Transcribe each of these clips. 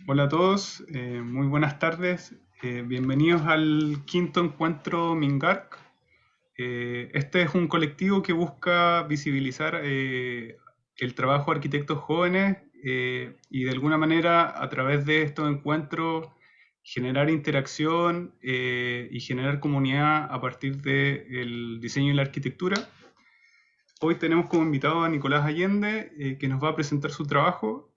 Hola a todos, muy buenas tardes. Bienvenidos al quinto encuentro MINGARC. Este es un colectivo que busca visibilizar el trabajo de arquitectos jóvenes y de alguna manera a través de estos encuentros generar interacción y generar comunidad a partir del diseño y la arquitectura. Hoy tenemos como invitado a Nicolás Allende, que nos va a presentar su trabajo.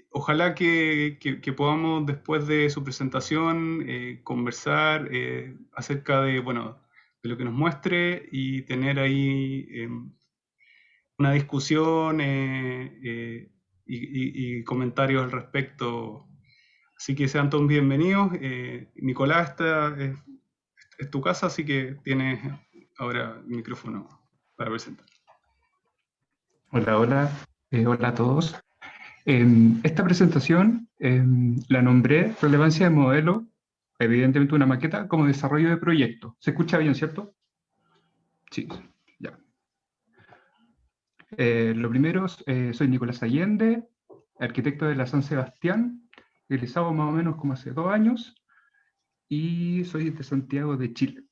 Ojalá que podamos, después de su presentación, conversar acerca de, bueno, de lo que nos muestre y tener ahí una discusión y comentarios al respecto. Así que sean todos bienvenidos. Nicolás, esta es tu casa, así que tienes ahora el micrófono para presentar. Hola, hola, hola a todos. Esta presentación la nombré Relevancia de modelo, evidentemente una maqueta, como desarrollo de proyecto. ¿Se escucha bien, cierto? Sí, ya. Lo primero, soy Nicolás Allende, arquitecto de la San Sebastián, egresado más o menos como hace 2 años, y soy de Santiago de Chile.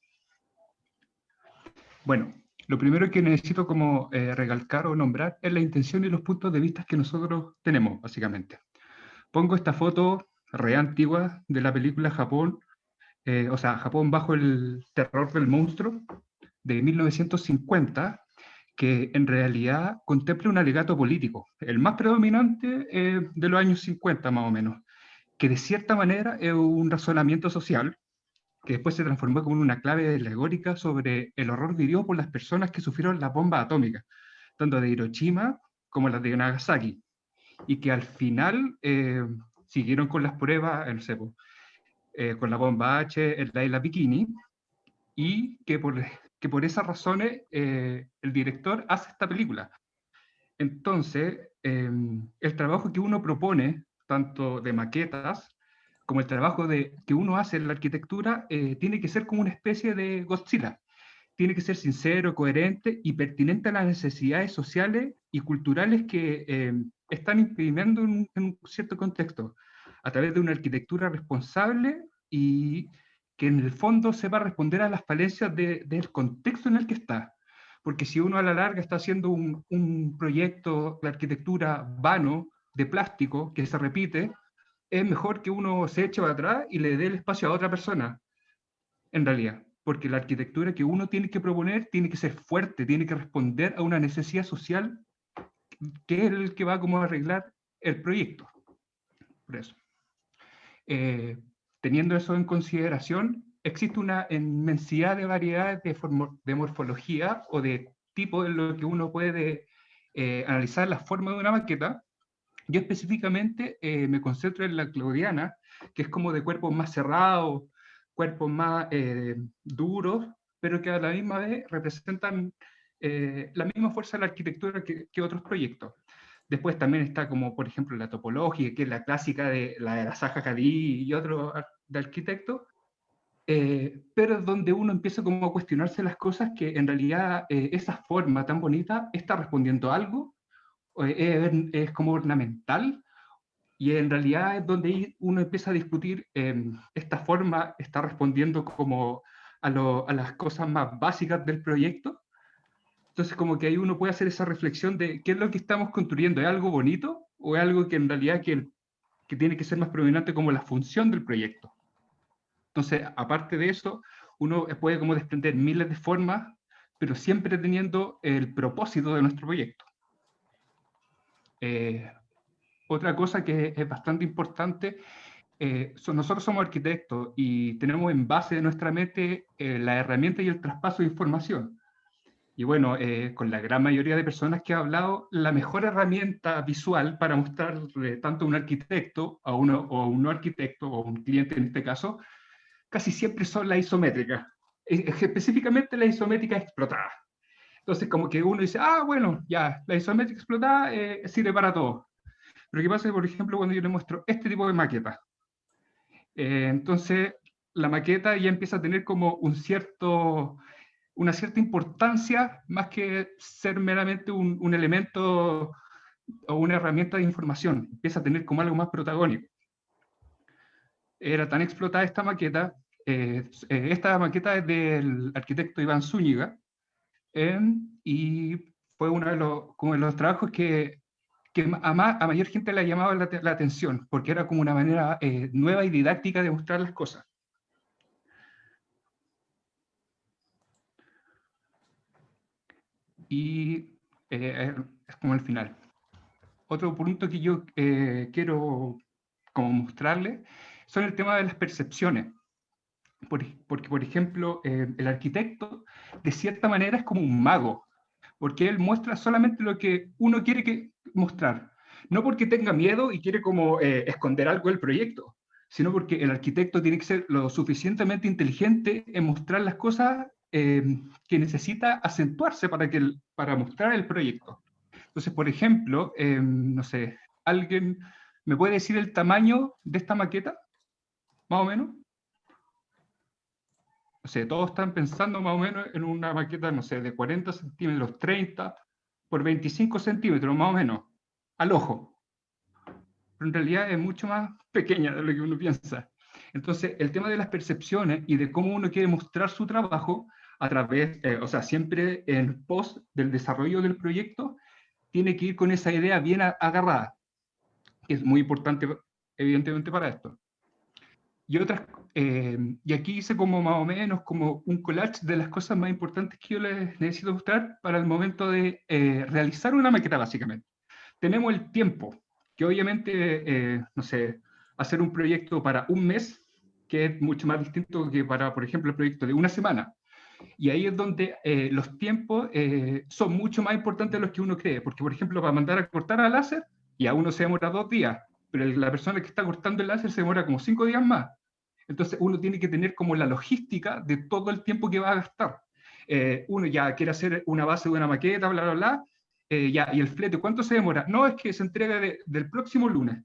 Bueno, lo primero que necesito como recalcar o nombrar es la intención y los puntos de vista que nosotros tenemos, básicamente. Pongo esta foto re antigua de la película Japón, o sea, Japón bajo el terror del monstruo, de 1950, que en realidad contempla un alegato político, el más predominante de los años 50 más o menos, que de cierta manera es un razonamiento social, que después se transformó como en una clave alegórica sobre el horror vivido por las personas que sufrieron las bombas atómicas, tanto de Hiroshima como las de Nagasaki, y que al final siguieron con las pruebas, no sé, con la bomba H, en la isla Bikini, y que por esas razones el director hace esta película. Entonces, el trabajo que uno propone, tanto de maquetas como el trabajo que uno hace en la arquitectura, tiene que ser como una especie de Godzilla. Tiene que ser sincero, coherente y pertinente a las necesidades sociales y culturales que están imprimiendo en un cierto contexto, a través de una arquitectura responsable y que en el fondo sepa responder a las falencias del contexto en el que está. Porque si uno a la larga está haciendo un proyecto de arquitectura vano, de plástico, que se repite, es mejor que uno se eche para atrás y le dé el espacio a otra persona, en realidad. Porque la arquitectura que uno tiene que proponer tiene que ser fuerte, tiene que responder a una necesidad social que es el que va como a arreglar el proyecto. Por eso. Eh, Teniendo eso en consideración, existe una inmensidad de variedades de morfología o de tipo en lo que uno puede analizar la forma de una maqueta. Yo específicamente me concentro en la claudiana, que es como de cuerpos más cerrados, cuerpos más duros, pero que a la misma vez representan la misma fuerza de la arquitectura que otros proyectos. Después también está como, por ejemplo, la topología, que es la clásica de la Zaha Hadid y otros de arquitectos, pero es donde uno empieza como a cuestionarse las cosas que en realidad esa forma tan bonita está respondiendo a algo, es como ornamental, y en realidad es donde uno empieza a discutir esta forma está respondiendo como a las cosas más básicas del proyecto. Entonces como que ahí uno puede hacer esa reflexión de qué es lo que estamos construyendo, ¿es algo bonito o es algo que en realidad que tiene que ser más predominante como la función del proyecto? Entonces, aparte de eso, uno puede como desprender miles de formas, pero siempre teniendo el propósito de nuestro proyecto. Eh, Otra cosa que es bastante importante, nosotros somos arquitectos y tenemos en base de nuestra mente la herramienta y el traspaso de información. Y bueno, con la gran mayoría de personas que he hablado, la mejor herramienta visual para mostrarle tanto a un arquitecto o a un no arquitecto o a un cliente en este caso, casi siempre son las isométricas, específicamente la isométrica explotada. Entonces, como que uno dice, ah, bueno, ya, la isométrica explotada sirve para todo. Pero ¿qué pasa, por ejemplo, cuando yo le muestro este tipo de maqueta? Entonces, la maqueta ya empieza a tener como una cierta importancia, más que ser meramente un elemento o una herramienta de información, empieza a tener como algo más protagónico. Era tan explotada esta maqueta es del arquitecto Iván Zúñiga, y fue uno de como de los trabajos que a mayor gente le llamaba la atención, porque era como una manera nueva y didáctica de mostrar las cosas. Y es como el final. Otro punto que yo quiero como mostrarles son el tema de las percepciones. Porque, por ejemplo, el arquitecto, de cierta manera, es como un mago, porque él muestra solamente lo que uno quiere mostrar. No porque tenga miedo y quiere como esconder algo del proyecto, sino porque el arquitecto tiene que ser lo suficientemente inteligente en mostrar las cosas que necesita acentuarse para mostrar el proyecto. Entonces, por ejemplo, no sé, ¿alguien me puede decir el tamaño de esta maqueta? Más o menos. O sea, todos están pensando más o menos en una maqueta, no sé, de 40 centímetros, 30 por 25 centímetros, más o menos, al ojo. Pero en realidad es mucho más pequeña de lo que uno piensa. Entonces, el tema de las percepciones y de cómo uno quiere mostrar su trabajo a través, o sea, siempre en pos del desarrollo del proyecto, tiene que ir con esa idea bien agarrada, que es muy importante, evidentemente, para esto. Y otras, y aquí hice como más o menos como un collage de las cosas más importantes que yo les necesito mostrar para el momento de realizar una maqueta, básicamente. Tenemos el tiempo, que obviamente, no sé, hacer un proyecto para un mes, que es mucho más distinto que para, por ejemplo, el proyecto de una semana. Y ahí es donde los tiempos son mucho más importantes de los que uno cree, porque, por ejemplo, para mandar a cortar al láser, y a uno se demora 2 días, pero la persona que está cortando el láser se demora como 5 días más. Entonces uno tiene que tener como la logística de todo el tiempo que va a gastar. Uno ya quiere hacer una base de una maqueta, bla, bla, bla, ya, y el flete, ¿cuánto se demora? No, es que se entrega del próximo lunes.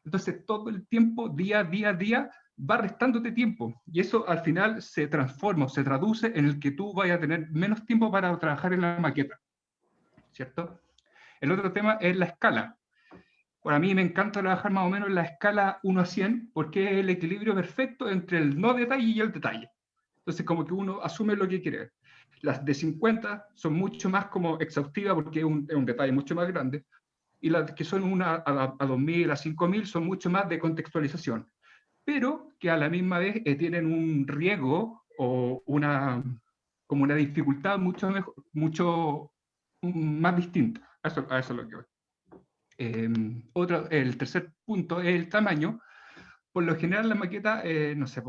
Entonces todo el tiempo, día a día, día, va restándote tiempo. Y eso al final se transforma, se traduce en el que tú vayas a tener menos tiempo para trabajar en la maqueta. ¿Cierto? El otro tema es la escala. Para mí me encanta trabajar más o menos en la escala 1 a 100 porque es el equilibrio perfecto entre el no detalle y el detalle. Entonces como que uno asume lo que quiere. Las de 50 son mucho más como exhaustivas porque es un detalle mucho más grande. Y las que son una a 2000, a 5000 son mucho más de contextualización. Pero que a la misma vez tienen un riesgo o como una dificultad mucho, mejor, mucho más distinta. A eso es lo que voy. El tercer punto es el tamaño. Por lo general las maquetas, no sé,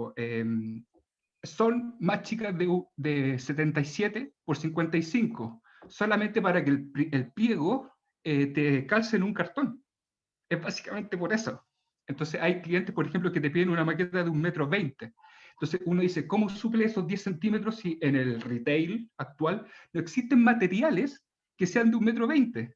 son más chicas de 77 por 55, solamente para que el pliego te calce en un cartón. Es básicamente por eso. Entonces hay clientes, por ejemplo, que te piden una maqueta de 1,20 m. Entonces uno dice, ¿cómo suple esos 10 centímetros si en el retail actual no existen materiales que sean de 1,20 m?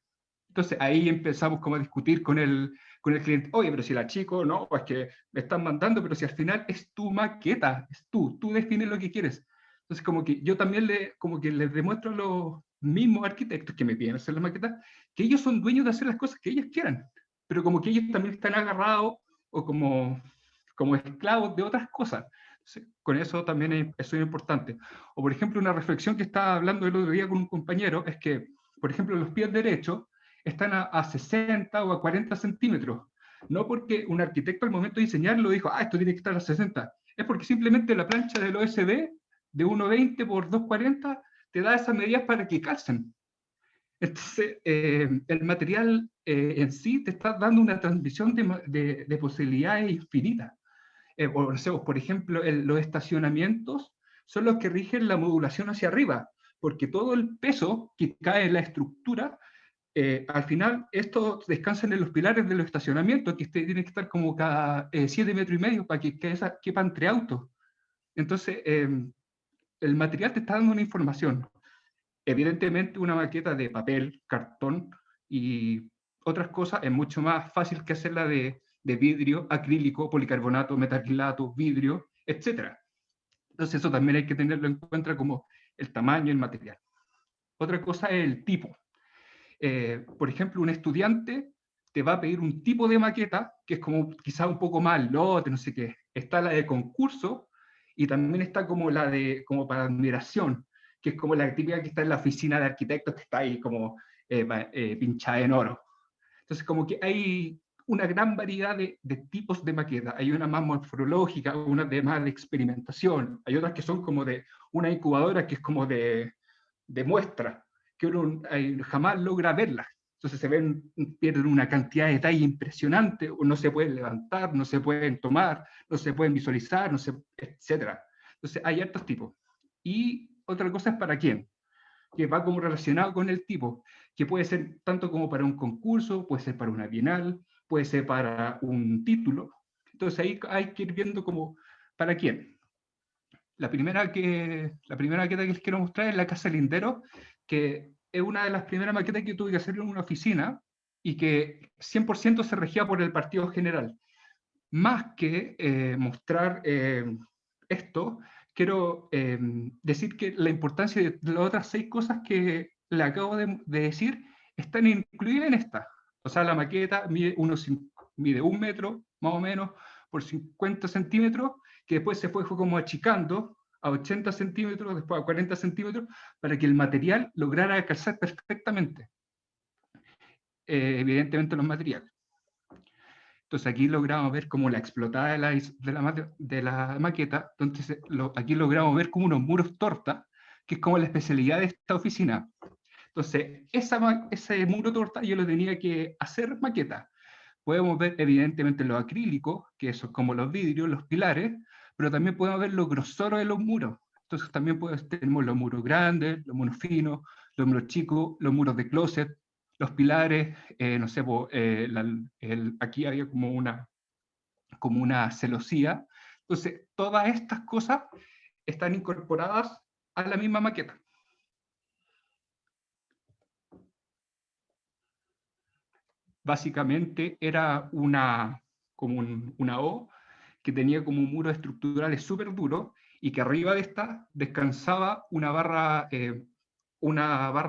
Entonces ahí empezamos como a discutir con el cliente, oye, pero si la chico, no, es que me están mandando, pero si al final es tu maqueta, es tú defines lo que quieres. Entonces como que yo también como que les demuestro a los mismos arquitectos que me piden hacer las maquetas, que ellos son dueños de hacer las cosas que ellos quieran, pero como que ellos también están agarrados o como esclavos de otras cosas. Entonces, con eso también eso es importante. O por ejemplo, una reflexión que estaba hablando el otro día con un compañero es que, por ejemplo, los pies derechos están a 60 o a 40 centímetros. No porque un arquitecto al momento de diseñarlo dijo, esto tiene que estar a 60. Es porque simplemente la plancha del OSB de 1,20 por 2,40 te da esas medidas para que calcen. Entonces, el material en sí te está dando una transmisión de posibilidades infinitas. Por ejemplo, los estacionamientos son los que rigen la modulación hacia arriba, porque todo el peso que cae en la estructura al final, estos descansan en los pilares de los estacionamientos, que tienen que estar como cada 7,5 metros para que quepa entre autos. Entonces, el material te está dando una información. Evidentemente, una maqueta de papel, cartón y otras cosas es mucho más fácil que hacerla de vidrio, acrílico, policarbonato, metacrilato, vidrio, etc. Entonces, eso también hay que tenerlo en cuenta como el tamaño y el material. Otra cosa es el tipo. Por ejemplo, un estudiante te va a pedir un tipo de maqueta que es como quizá un poco más lote, no sé qué. Está la de concurso y también está como la de como para admiración, que es como la típica que está en la oficina de arquitectos que está ahí como pinchada en oro. Entonces como que hay una gran variedad de tipos de maqueta. Hay una más morfológica, una de más de experimentación, hay otras que son como de una incubadora que es como de muestra, que uno jamás logra verlas. Entonces se ven, pierden una cantidad de detalle impresionante, o no se pueden levantar, no se pueden tomar, no se pueden visualizar, no se, etc. Entonces hay hartos tipos. Y otra cosa es para quién, que va como relacionado con el tipo, que puede ser tanto como para un concurso, puede ser para una bienal, puede ser para un título. Entonces ahí hay que ir viendo como para quién. La primera maqueta que les quiero mostrar es la Casa Lindero, que es una de las primeras maquetas que tuve que hacer en una oficina y que 100% se regía por el Partido General. Más que mostrar esto, quiero decir que la importancia de las otras 6 cosas que le acabo de decir están incluidas en esta. O sea, la maqueta mide 1 metro, más o menos, por 50 centímetros, que después se fue como achicando a 80 centímetros, después a 40 centímetros, para que el material lograra calzar perfectamente. Evidentemente los materiales. Entonces aquí logramos ver como la explotada de la maqueta, entonces aquí logramos ver como unos muros torta, que es como la especialidad de esta oficina. Entonces ese muro torta yo lo tenía que hacer maqueta. Podemos ver evidentemente los acrílicos, que son como los vidrios, los pilares, pero también podemos ver los grosores de los muros. Entonces también tenemos los muros grandes, los muros finos, los muros chicos, los muros de closet, los pilares, no sé, aquí había como una celosía. Entonces, todas estas cosas están incorporadas a la misma maqueta. Básicamente era como una O que tenía como muros estructurales súper duros y que arriba de esta descansaba una barra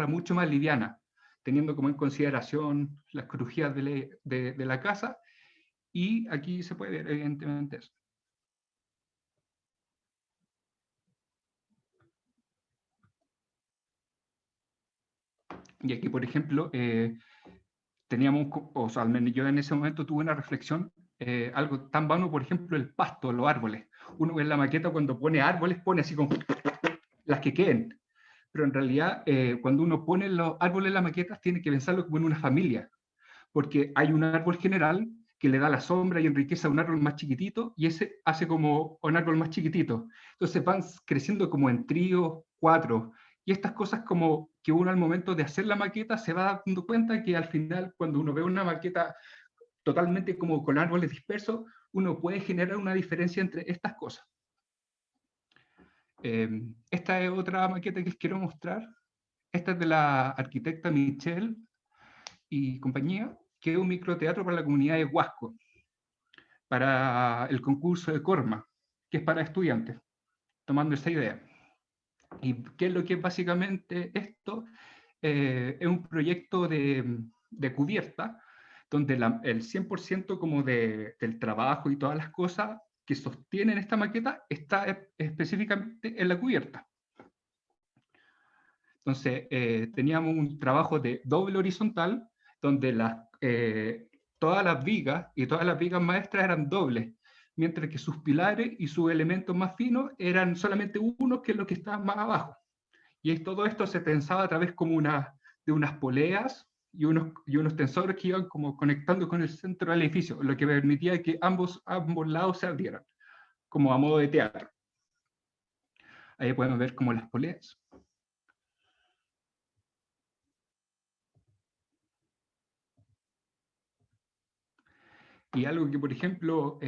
mucho más liviana, teniendo como en consideración las crujías de la casa, y aquí se puede ver evidentemente eso. Y aquí, por ejemplo, teníamos, o sea, al menos yo en ese momento tuve una reflexión, algo tan vano, por ejemplo, el pasto, los árboles. Uno en la maqueta cuando pone árboles pone así como las que queden, pero en realidad cuando uno pone los árboles en la maqueta tiene que pensarlo como en una familia, porque hay un árbol general que le da la sombra y enriquece a un árbol más chiquitito, y ese hace como un árbol más chiquitito. Entonces van creciendo como en tríos, cuatro, y estas cosas como que uno al momento de hacer la maqueta se va dando cuenta que al final cuando uno ve una maqueta totalmente como con árboles dispersos, uno puede generar una diferencia entre estas cosas. Esta es otra maqueta que les quiero mostrar. Esta es de la arquitecta Michelle y compañía, que es un microteatro para la comunidad de Huasco, para el concurso de Corma, que es para estudiantes, tomando esa idea. ¿Y qué es lo que es básicamente esto? Es un proyecto de cubierta, donde el 100% como del trabajo y todas las cosas que sostienen esta maqueta está específicamente en la cubierta. Entonces, teníamos un trabajo de doble horizontal, donde todas las vigas y todas las vigas maestras eran dobles, mientras que sus pilares y sus elementos más finos eran solamente uno, que es lo que estaba más abajo. Y todo esto se tensaba a través como de unas poleas y unos tensores que iban como conectando con el centro del edificio, lo que permitía que ambos lados se abrieran, como a modo de teatro. Ahí podemos ver como las poleas. Y algo que, por ejemplo,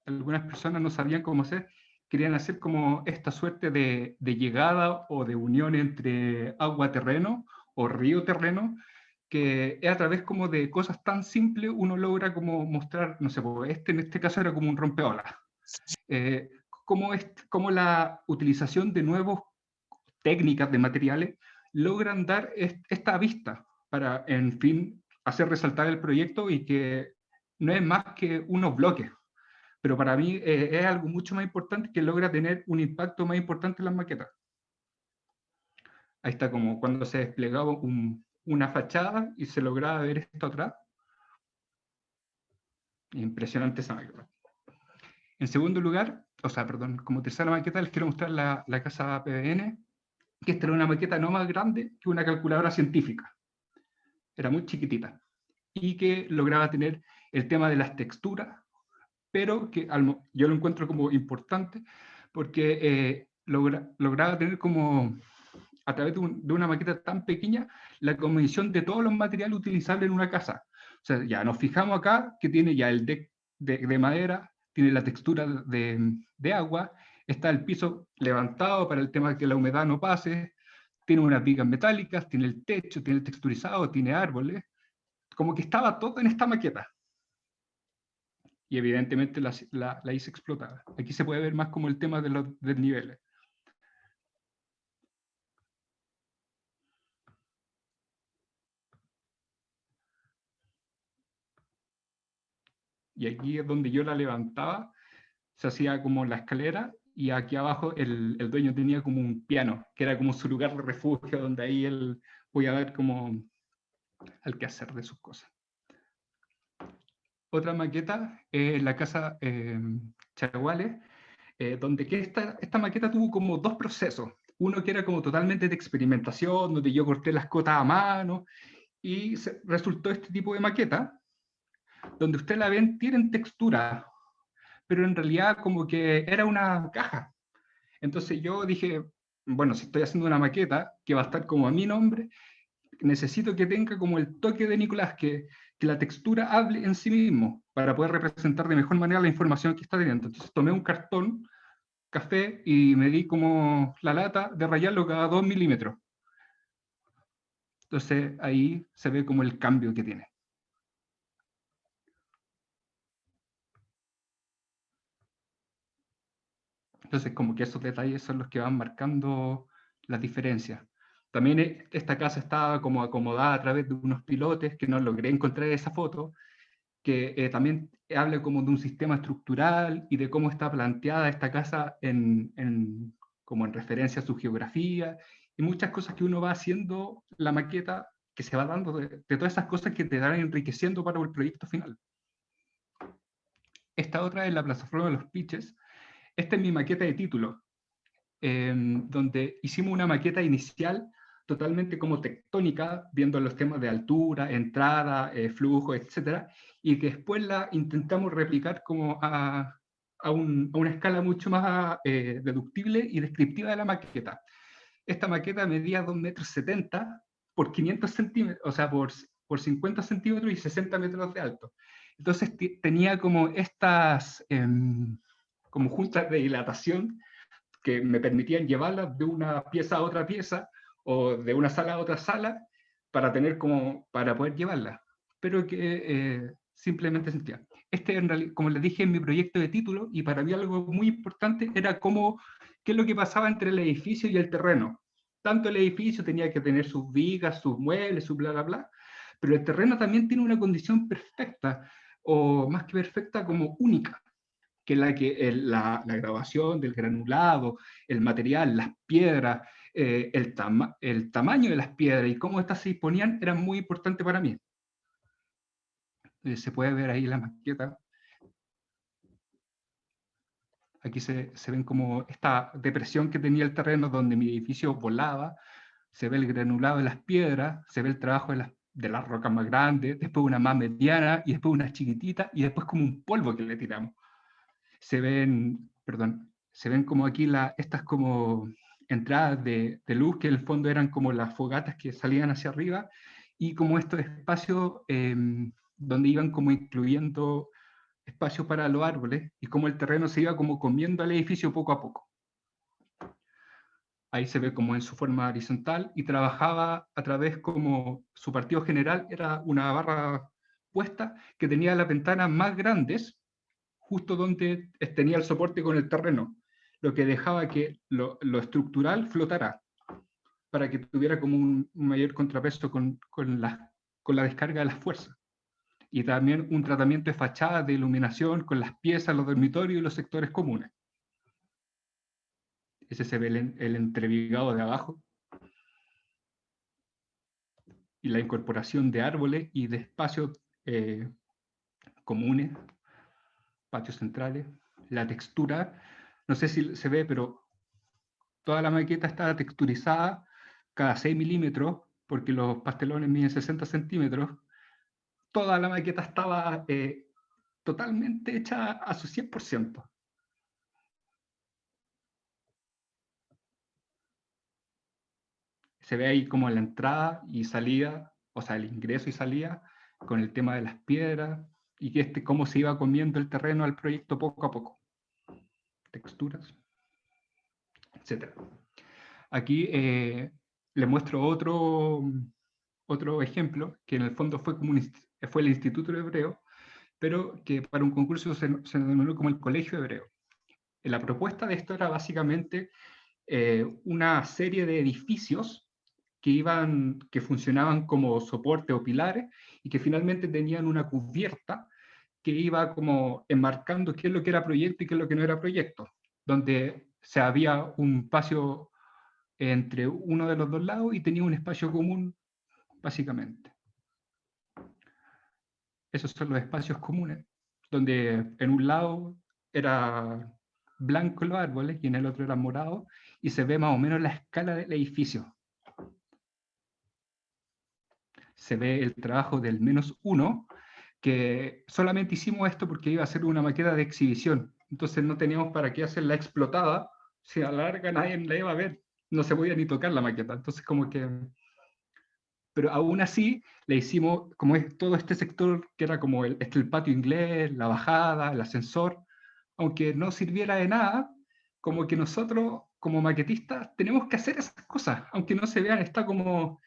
algunas personas no sabían cómo hacer, querían hacer como esta suerte de llegada o de unión entre agua-terreno o río-terreno, que es a través como de cosas tan simples uno logra como mostrar, no sé, en este caso era como un rompeolas. Como la utilización de nuevas técnicas de materiales logran dar esta vista para, en fin, hacer resaltar el proyecto y que no es más que unos bloques. Pero para mí es algo mucho más importante que logra tener un impacto más importante en las maquetas. Ahí está como cuando se desplegaba una fachada y se lograba ver esto atrás. Impresionante esa maqueta. En segundo lugar, o sea, perdón, como tercera maqueta les quiero mostrar la casa PBN, que esta era una maqueta no más grande que una calculadora científica. Era muy chiquitita y que lograba tener el tema de las texturas, pero que yo lo encuentro como importante porque lograba tener como, a través de una maqueta tan pequeña, la combinación de todos los materiales utilizables en una casa. O sea, ya nos fijamos acá que tiene ya el deck de madera, tiene la textura de agua, está el piso levantado para el tema de que la humedad no pase, tiene unas vigas metálicas, tiene el techo, tiene el texturizado, tiene árboles, como que estaba todo en esta maqueta. Y evidentemente la hice explotar. Aquí se puede ver más como el tema de los desniveles. Y aquí es donde yo la levantaba, se hacía como la escalera, y aquí abajo el dueño tenía como un piano, que era como su lugar de refugio, donde ahí él podía ver como el quehacer de sus cosas. Otra maqueta es la casa Chaguales, donde que esta maqueta tuvo como dos procesos. Uno que era como totalmente de experimentación, donde yo corté las cotas a mano, y resultó este tipo de maqueta, donde usted la ven, tienen textura, pero en realidad como que era una caja. Entonces yo dije, bueno, si estoy haciendo una maqueta que va a estar como a mi nombre, necesito que tenga como el toque de Nicolás, que la textura hable en sí mismo, para poder representar de mejor manera la información que está teniendo. Entonces tomé un cartón café y me di como la lata de rayarlo cada 2 milímetros. Entonces ahí se ve como el cambio que tiene. Entonces como que esos detalles son los que van marcando las diferencias. También esta casa estaba como acomodada a través de unos pilotes que no logré encontrar esa foto, que también habla como de un sistema estructural y de cómo está planteada esta casa como en referencia a su geografía y muchas cosas que uno va haciendo la maqueta, que se va dando de todas esas cosas que te van enriqueciendo para el proyecto final. Esta otra es la plataforma de los pitches. Esta es mi maqueta de título, donde hicimos una maqueta inicial totalmente como tectónica, viendo los temas de altura, entrada, flujo, etcétera, y que después la intentamos replicar como a una escala mucho más deductible y descriptiva de la maqueta. Esta maqueta medía 2,70 m por 500 centímetros, o sea, por 50 centímetros y 60 metros de alto. Entonces tenía como estas como juntas de dilatación que me permitían llevarla de una pieza a otra pieza o de una sala a otra sala para poder llevarla, pero que simplemente sentía. En realidad, como les dije, en mi proyecto de título, y para mí algo muy importante era qué es lo que pasaba entre el edificio y el terreno. Tanto el edificio tenía que tener sus vigas, sus muebles, su bla, bla, bla, pero el terreno también tiene una condición perfecta, o más que perfecta, como única, que es la grabación del granulado, el material, las piedras, el tamaño de las piedras y cómo estas se disponían eran muy importantes para mí. Se puede ver ahí la maqueta. Aquí se ven como esta depresión que tenía el terreno donde mi edificio volaba, se ve el granulado de las piedras, se ve el trabajo de las rocas más grandes, después una más mediana y después una chiquitita y después como un polvo que le tiramos. Se ven como aquí estas como entradas de luz que en el fondo eran como las fogatas que salían hacia arriba y como estos espacios donde iban como incluyendo espacio para los árboles y cómo el terreno se iba como comiendo al edificio poco a poco. Ahí se ve como en su forma horizontal y trabajaba a través como su partido general era una barra puesta que tenía las ventanas más grandes justo donde tenía el soporte con el terreno, lo que dejaba que lo estructural flotara para que tuviera como un mayor contrapeso con con la descarga de las fuerzas. Y también un tratamiento de fachada de iluminación con las piezas, los dormitorios y los sectores comunes. Ese se ve el entrevigado de abajo. Y la incorporación de árboles y de espacios comunes, patios centrales. La textura, no sé si se ve, pero toda la maqueta está texturizada cada 6 milímetros, porque los pastelones miden 60 centímetros. Toda la maqueta estaba totalmente hecha a su 100%. Se ve ahí como la entrada y salida, o sea, el ingreso y salida, con el tema de las piedras, y que cómo se iba comiendo el terreno al proyecto poco a poco. Texturas, etc. Aquí les muestro otro ejemplo, que en el fondo fue el Instituto Hebreo, pero que para un concurso se denominó como el Colegio Hebreo. La propuesta de esto era básicamente una serie de edificios que funcionaban como soporte o pilares y que finalmente tenían una cubierta que iba como enmarcando qué es lo que era proyecto y qué es lo que no era proyecto, donde se había un espacio entre uno de los dos lados y tenía un espacio común, básicamente. Esos son los espacios comunes, donde en un lado era blanco los árboles y en el otro eran morados, y se ve más o menos la escala del edificio. Se ve el trabajo del -1, que solamente hicimos esto porque iba a ser una maqueta de exhibición. Entonces no teníamos para qué hacerla explotada, si a la larga nadie la iba a ver, no se podía ni tocar la maqueta. Entonces como que... Pero aún así le hicimos, como es todo este sector que era como el patio inglés, la bajada, el ascensor, aunque no sirviera de nada, como que nosotros como maquetistas tenemos que hacer esas cosas, aunque no se vean, es como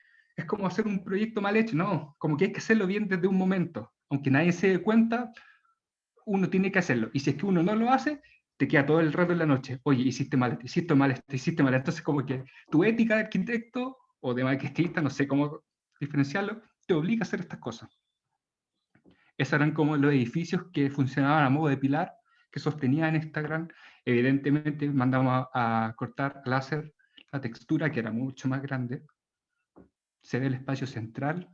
hacer un proyecto mal hecho, no, como que hay que hacerlo bien desde un momento, aunque nadie se dé cuenta, uno tiene que hacerlo, y si es que uno no lo hace, te queda todo el rato en la noche, oye, hiciste mal esto, hiciste mal esto, hiciste mal, entonces como que tu ética de arquitecto o de maquetista, no sé cómo diferenciarlo, te obliga a hacer estas cosas. Esos eran como los edificios que funcionaban a modo de pilar, que sostenían esta gran... Evidentemente mandamos a cortar láser la textura, que era mucho más grande. Se ve el espacio central.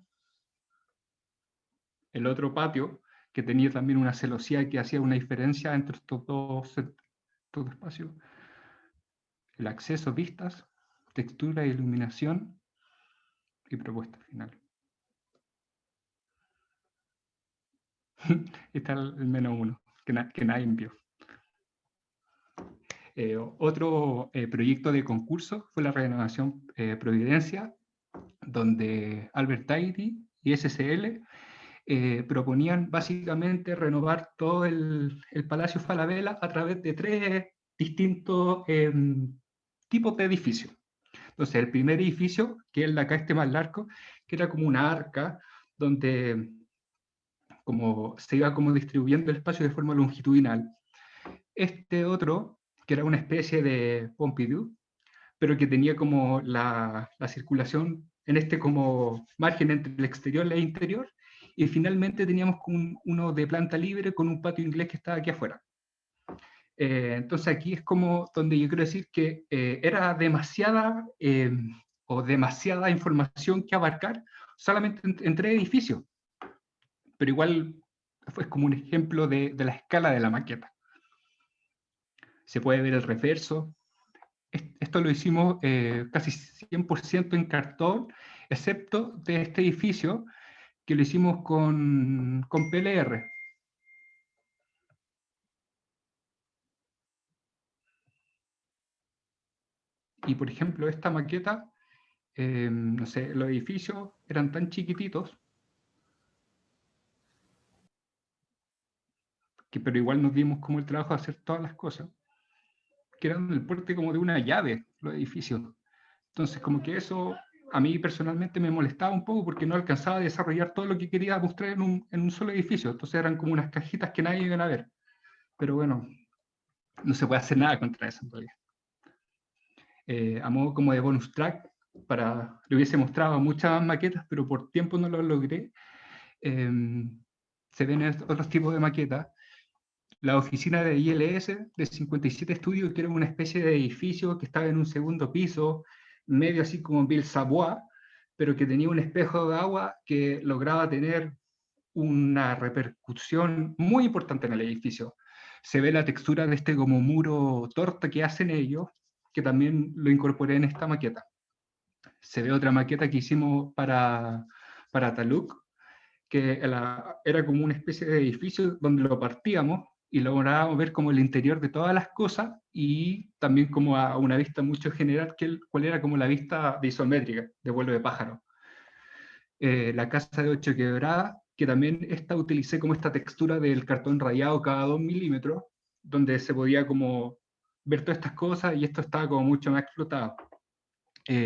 El otro patio, que tenía también una celosía que hacía una diferencia entre estos dos espacios. El acceso, vistas, textura, iluminación y propuesta final. Está el -1, que nadie vio. Otro proyecto de concurso fue la renovación Providencia, donde Albert Tahiti y SCL proponían básicamente renovar todo el Palacio Falabella a través de 3 distintos tipos de edificios. Entonces, el primer edificio, que es el de acá, este más largo, que era como una arca, donde como se iba como distribuyendo el espacio de forma longitudinal. Este otro, que era una especie de Pompidou, pero que tenía como la circulación en este como margen entre el exterior y el interior, y finalmente teníamos uno de planta libre con un patio inglés que estaba aquí afuera. Entonces aquí es como donde yo quiero decir que era demasiada o demasiada información que abarcar solamente en 3 edificios, pero igual fue como un ejemplo de la escala de la maqueta. Se puede ver el reverso. Esto lo hicimos casi 100% en cartón, excepto de este edificio que lo hicimos con PLR. Y por ejemplo, esta maqueta, no sé, los edificios eran tan chiquititos, pero igual nos dimos como el trabajo de hacer todas las cosas, que eran el porte como de una llave, los edificios. Entonces, como que eso a mí personalmente me molestaba un poco porque no alcanzaba a desarrollar todo lo que quería mostrar en un solo edificio. Entonces eran como unas cajitas que nadie iba a ver. Pero bueno, no se puede hacer nada contra eso en realidad. A modo como de bonus track, le hubiese mostrado muchas maquetas, pero por tiempo no lo logré. Se ven otros tipos de maquetas. La oficina de ILS de 57 Estudios, que era una especie de edificio que estaba en un segundo piso, medio así como Ville Savoie, pero que tenía un espejo de agua que lograba tener una repercusión muy importante en el edificio. Se ve la textura de este como muro torta que hacen ellos, que también lo incorporé en esta maqueta. Se ve otra maqueta que hicimos para Taluk, que era como una especie de edificio donde lo partíamos y lográbamos ver como el interior de todas las cosas y también como a una vista mucho general, cuál era como la vista de isométrica, de vuelo de pájaro. La casa de 8 quebradas, que también utilicé como esta textura del cartón rayado cada 2 milímetros, donde se podía como ver todas estas cosas y esto estaba como mucho más explotado.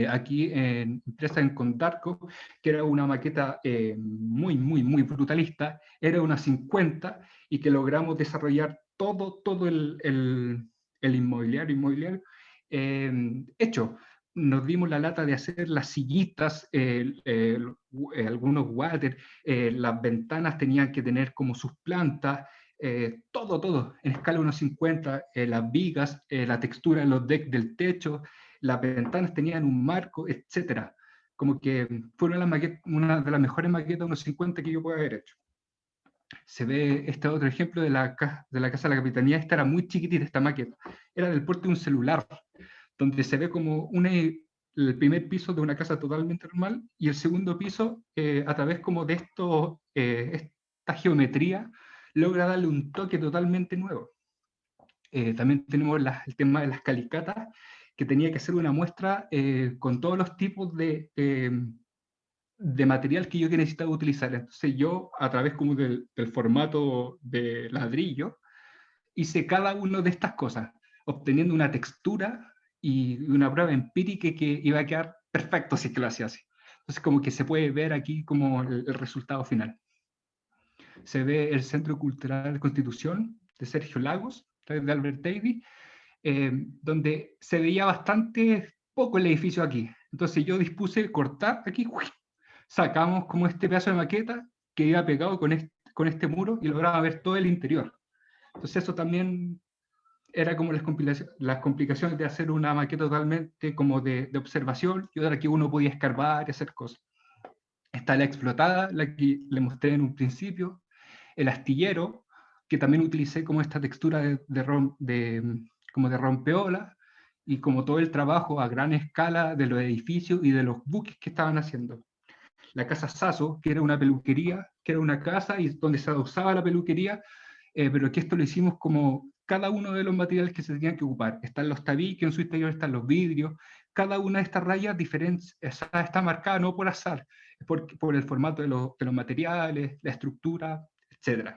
Aquí en Empresa en Condarco, que era una maqueta muy, muy, muy brutalista, era una 50 y que logramos desarrollar todo el inmobiliario hecho. Nos dimos la lata de hacer las sillitas, algunos water, las ventanas tenían que tener como sus plantas, todo, en escala 1.50, las vigas, la textura de los decks del techo, las ventanas tenían un marco, etcétera. Como que fue una de las mejores maquetas 1.50 que yo pueda haber hecho. Se ve este otro ejemplo de la Casa de la Capitanía. Esta era muy chiquitita, esta maqueta. Era del porte de un celular, donde se ve como el primer piso de una casa totalmente normal y el segundo piso, a través como de esta geometría, logra darle un toque totalmente nuevo. También tenemos el tema de las calicatas, que tenía que hacer una muestra con todos los tipos de material que yo necesitaba utilizar. Entonces yo, a través como del formato de ladrillo, hice cada una de estas cosas, obteniendo una textura y una prueba empírica que iba a quedar perfecto si es que lo hacía así. Entonces como que se puede ver aquí como el resultado final. Se ve el Centro Cultural Constitución de Sergio Lagos, de Albert Davis, donde se veía bastante poco el edificio aquí. Entonces yo dispuse cortar aquí, sacamos como este pedazo de maqueta que iba pegado con este muro y lograba ver todo el interior. Entonces eso también era como las complicaciones de hacer una maqueta totalmente como de observación y otra que uno podía escarbar y hacer cosas. Está la explotada, la que le mostré en un principio, el astillero, que también utilicé como esta textura como de rompeolas, y como todo el trabajo a gran escala de los edificios y de los buques que estaban haciendo. La casa Sasso, que era una peluquería, que era una casa y donde se usaba la peluquería, pero que esto lo hicimos como cada uno de los materiales que se tenían que ocupar. Están los tabiques, en su interior están los vidrios, cada una de estas rayas está marcada no por azar, por el formato de los materiales, la estructura, etc.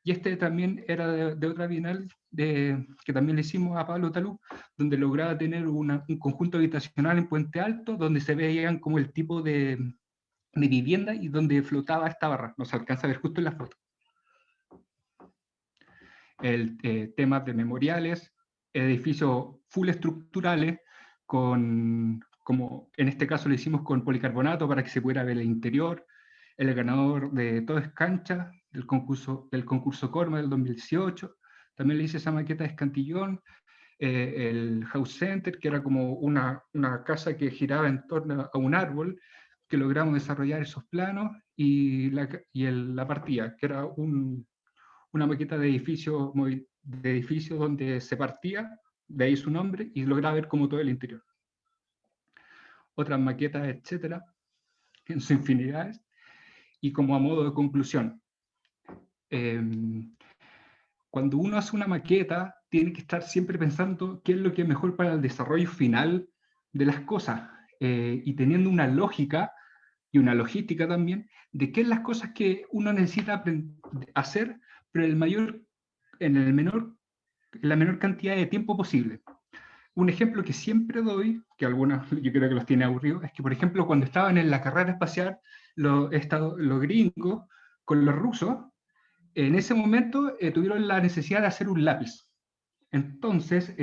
Y este también era de otra bienal que también le hicimos a Pablo Talú, donde lograba tener un conjunto habitacional en Puente Alto, donde se veían como el tipo de vivienda y donde flotaba esta barra. No se alcanza a ver justo en la foto. Temas de memoriales, edificios full estructurales, como en este caso lo hicimos con policarbonato para que se pudiera ver el interior. El ganador de Todo es Cancha, del concurso Corma del 2018. También le hice esa maqueta de Escantillón. El House Center, que era como una casa que giraba en torno a un árbol, que logramos desarrollar esos planos, y la partida, que era una maqueta de edificio donde se partía, de ahí su nombre, y lograba ver como todo el interior. Otras maquetas, etcétera, en sus infinidades. Y como a modo de conclusión, cuando uno hace una maqueta, tiene que estar siempre pensando qué es lo que es mejor para el desarrollo final de las cosas, y teniendo una lógica y una logística también de qué es las cosas que uno necesita hacer, pero en la menor cantidad de tiempo posible. Un ejemplo que siempre doy, que algunos yo creo que los tiene aburridos, es que, por ejemplo, cuando estaban en la carrera espacial, los gringos con los rusos, en ese momento tuvieron la necesidad de hacer un lápiz. Entonces,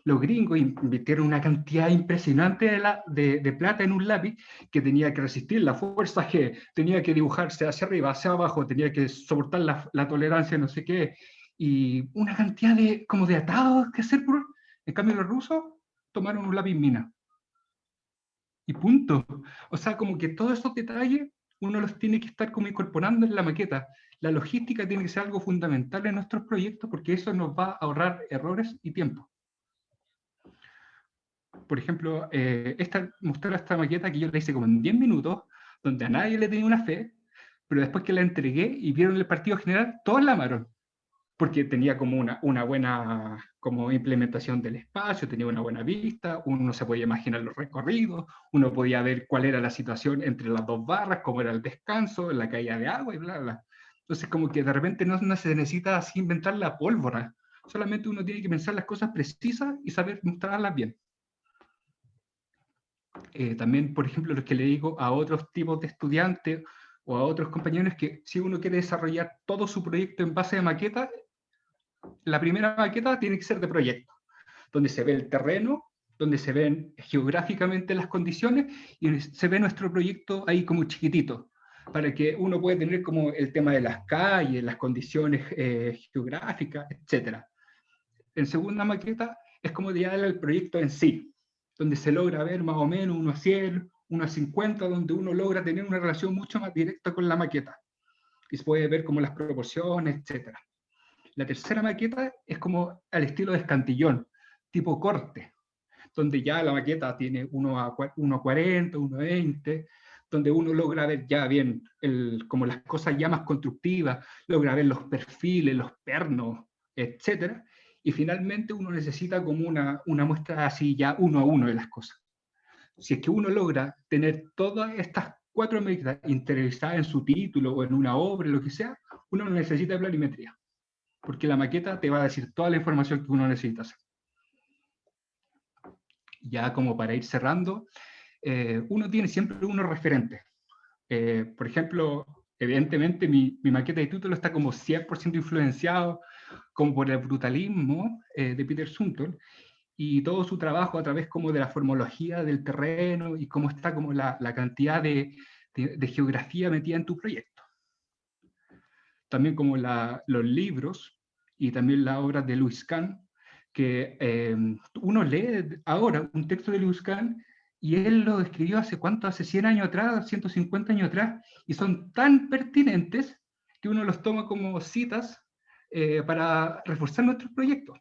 Los gringos invirtieron una cantidad impresionante de plata en un lápiz que tenía que resistir la fuerza G, tenía que dibujarse hacia arriba, hacia abajo, tenía que soportar la tolerancia, no sé qué, y una cantidad como de atados que hacer. En cambio, los rusos tomaron un lápiz mina. Y punto. O sea, como que todos esos detalles uno los tiene que estar como incorporando en la maqueta. La logística tiene que ser algo fundamental en nuestros proyectos porque eso nos va a ahorrar errores y tiempo. Por ejemplo, mostrar esta maqueta que yo la hice como en 10 minutos, donde a nadie le tenía una fe, pero después que la entregué y vieron el partido general, todos la amaron, porque tenía como una buena como implementación del espacio, tenía una buena vista, uno se podía imaginar los recorridos, uno podía ver cuál era la situación entre las dos barras, cómo era el descanso, la caída de agua y bla, bla. Entonces, como que de repente no se necesita así inventar la pólvora, solamente uno tiene que pensar las cosas precisas y saber mostrarlas bien. También, por ejemplo, lo que le digo a otros tipos de estudiantes o a otros compañeros, que si uno quiere desarrollar todo su proyecto en base de maqueta, la primera maqueta tiene que ser de proyecto, donde se ve el terreno, donde se ven geográficamente las condiciones y se ve nuestro proyecto ahí como chiquitito, para que uno pueda tener como el tema de las calles, las condiciones geográficas, etc. En segunda maqueta es como ya el proyecto en sí, donde se logra ver más o menos 1 a 100, 1 a 50, donde uno logra tener una relación mucho más directa con la maqueta y se puede ver como las proporciones, etc. La tercera maqueta es como al estilo de Escantillón, tipo corte, donde ya la maqueta tiene 1 a 40, 1 a 20, donde uno logra ver ya bien como las cosas ya más constructivas, logra ver los perfiles, los pernos, etc. Y finalmente uno necesita como una muestra así ya 1 a 1 de las cosas. Si es que uno logra tener todas estas 4 maquetas interiorizadas en su título o en una obra, lo que sea, uno no necesita planimetría, porque la maqueta te va a decir toda la información que uno necesita hacer. Ya como para ir cerrando, uno tiene siempre unos referentes. Por ejemplo, evidentemente mi maqueta de título está como 100% influenciado como por el brutalismo de Peter Sumter y todo su trabajo a través como de la formología del terreno y cómo está como la cantidad de geografía metida en tu proyecto. También como los libros y también las obras de Lewis Kahn, que uno lee ahora un texto de Lewis Kahn y él lo escribió hace cuánto, hace 100 años atrás, 150 años atrás, y son tan pertinentes que uno los toma como citas para reforzar nuestros proyectos.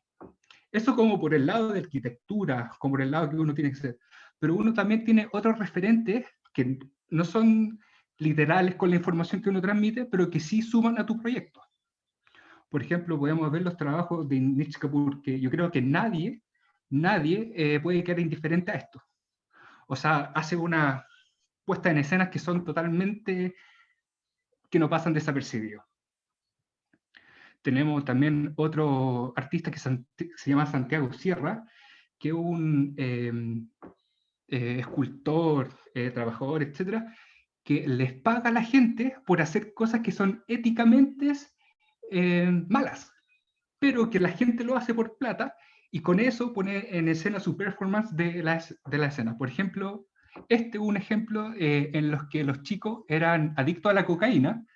Eso como por el lado de arquitectura, como por el lado que uno tiene que ser. Pero uno también tiene otros referentes que no son literales con la información que uno transmite, pero que sí suman a tu proyecto. Por ejemplo, podemos ver los trabajos de Nietzsche Kapoor, que yo creo que nadie puede quedar indiferente a esto. O sea, hace una puesta en escenas que son totalmente, que no pasan desapercibidos. Tenemos también otro artista que se llama Santiago Sierra, que es un escultor, trabajador, etcétera, que les paga a la gente por hacer cosas que son éticamente malas, pero que la gente lo hace por plata y con eso pone en escena su performance de la escena. Por ejemplo, este es un ejemplo en los que los chicos eran adictos a la cocaína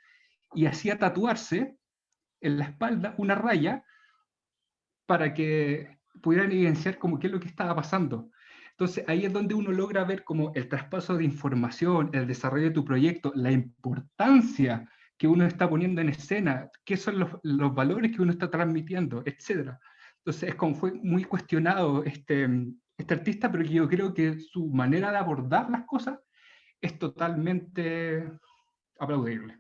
y hacía tatuarse en la espalda una raya para que pudieran evidenciar como qué es lo que estaba pasando. Entonces ahí es donde uno logra ver como el traspaso de información, el desarrollo de tu proyecto, la importancia que uno está poniendo en escena, qué son los valores que uno está transmitiendo, etc. Entonces es como fue muy cuestionado este artista, pero yo creo que su manera de abordar las cosas es totalmente aplaudible.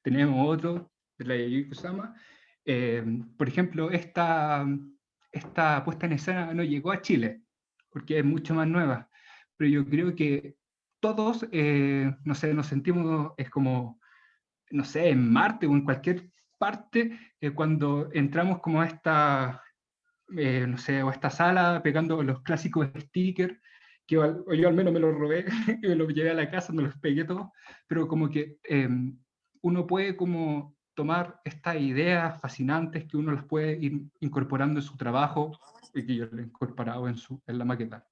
Tenemos otro, de la Yayoi Kusama. Por ejemplo, esta puesta en escena no llegó a Chile, porque es mucho más nueva, pero yo creo que todos, no sé, nos sentimos, es como, no sé, en Marte o en cualquier parte, cuando entramos como a esta, no sé, o a esta sala pegando los clásicos stickers, que yo al menos me los robé, y me los llevé a la casa, me los pegué todos, pero como que uno puede como tomar estas ideas fascinantes que uno las puede ir incorporando en su trabajo y que yo lo he incorporado en la maqueta.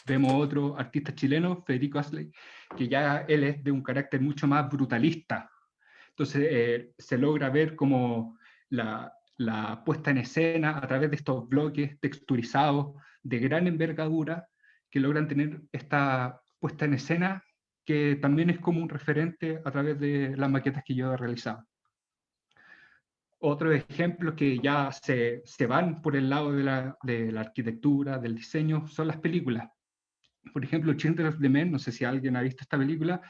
Vemos otro artista chileno, Federico Asley, que ya él es de un carácter mucho más brutalista. Entonces se logra ver como la puesta en escena a través de estos bloques texturizados de gran envergadura que logran tener esta puesta en escena que también es como un referente a través de las maquetas que yo he realizado. Otros ejemplos que ya se van por el lado de la arquitectura, del diseño, son las películas. Por ejemplo, Children of the Men, no sé si alguien ha visto esta película,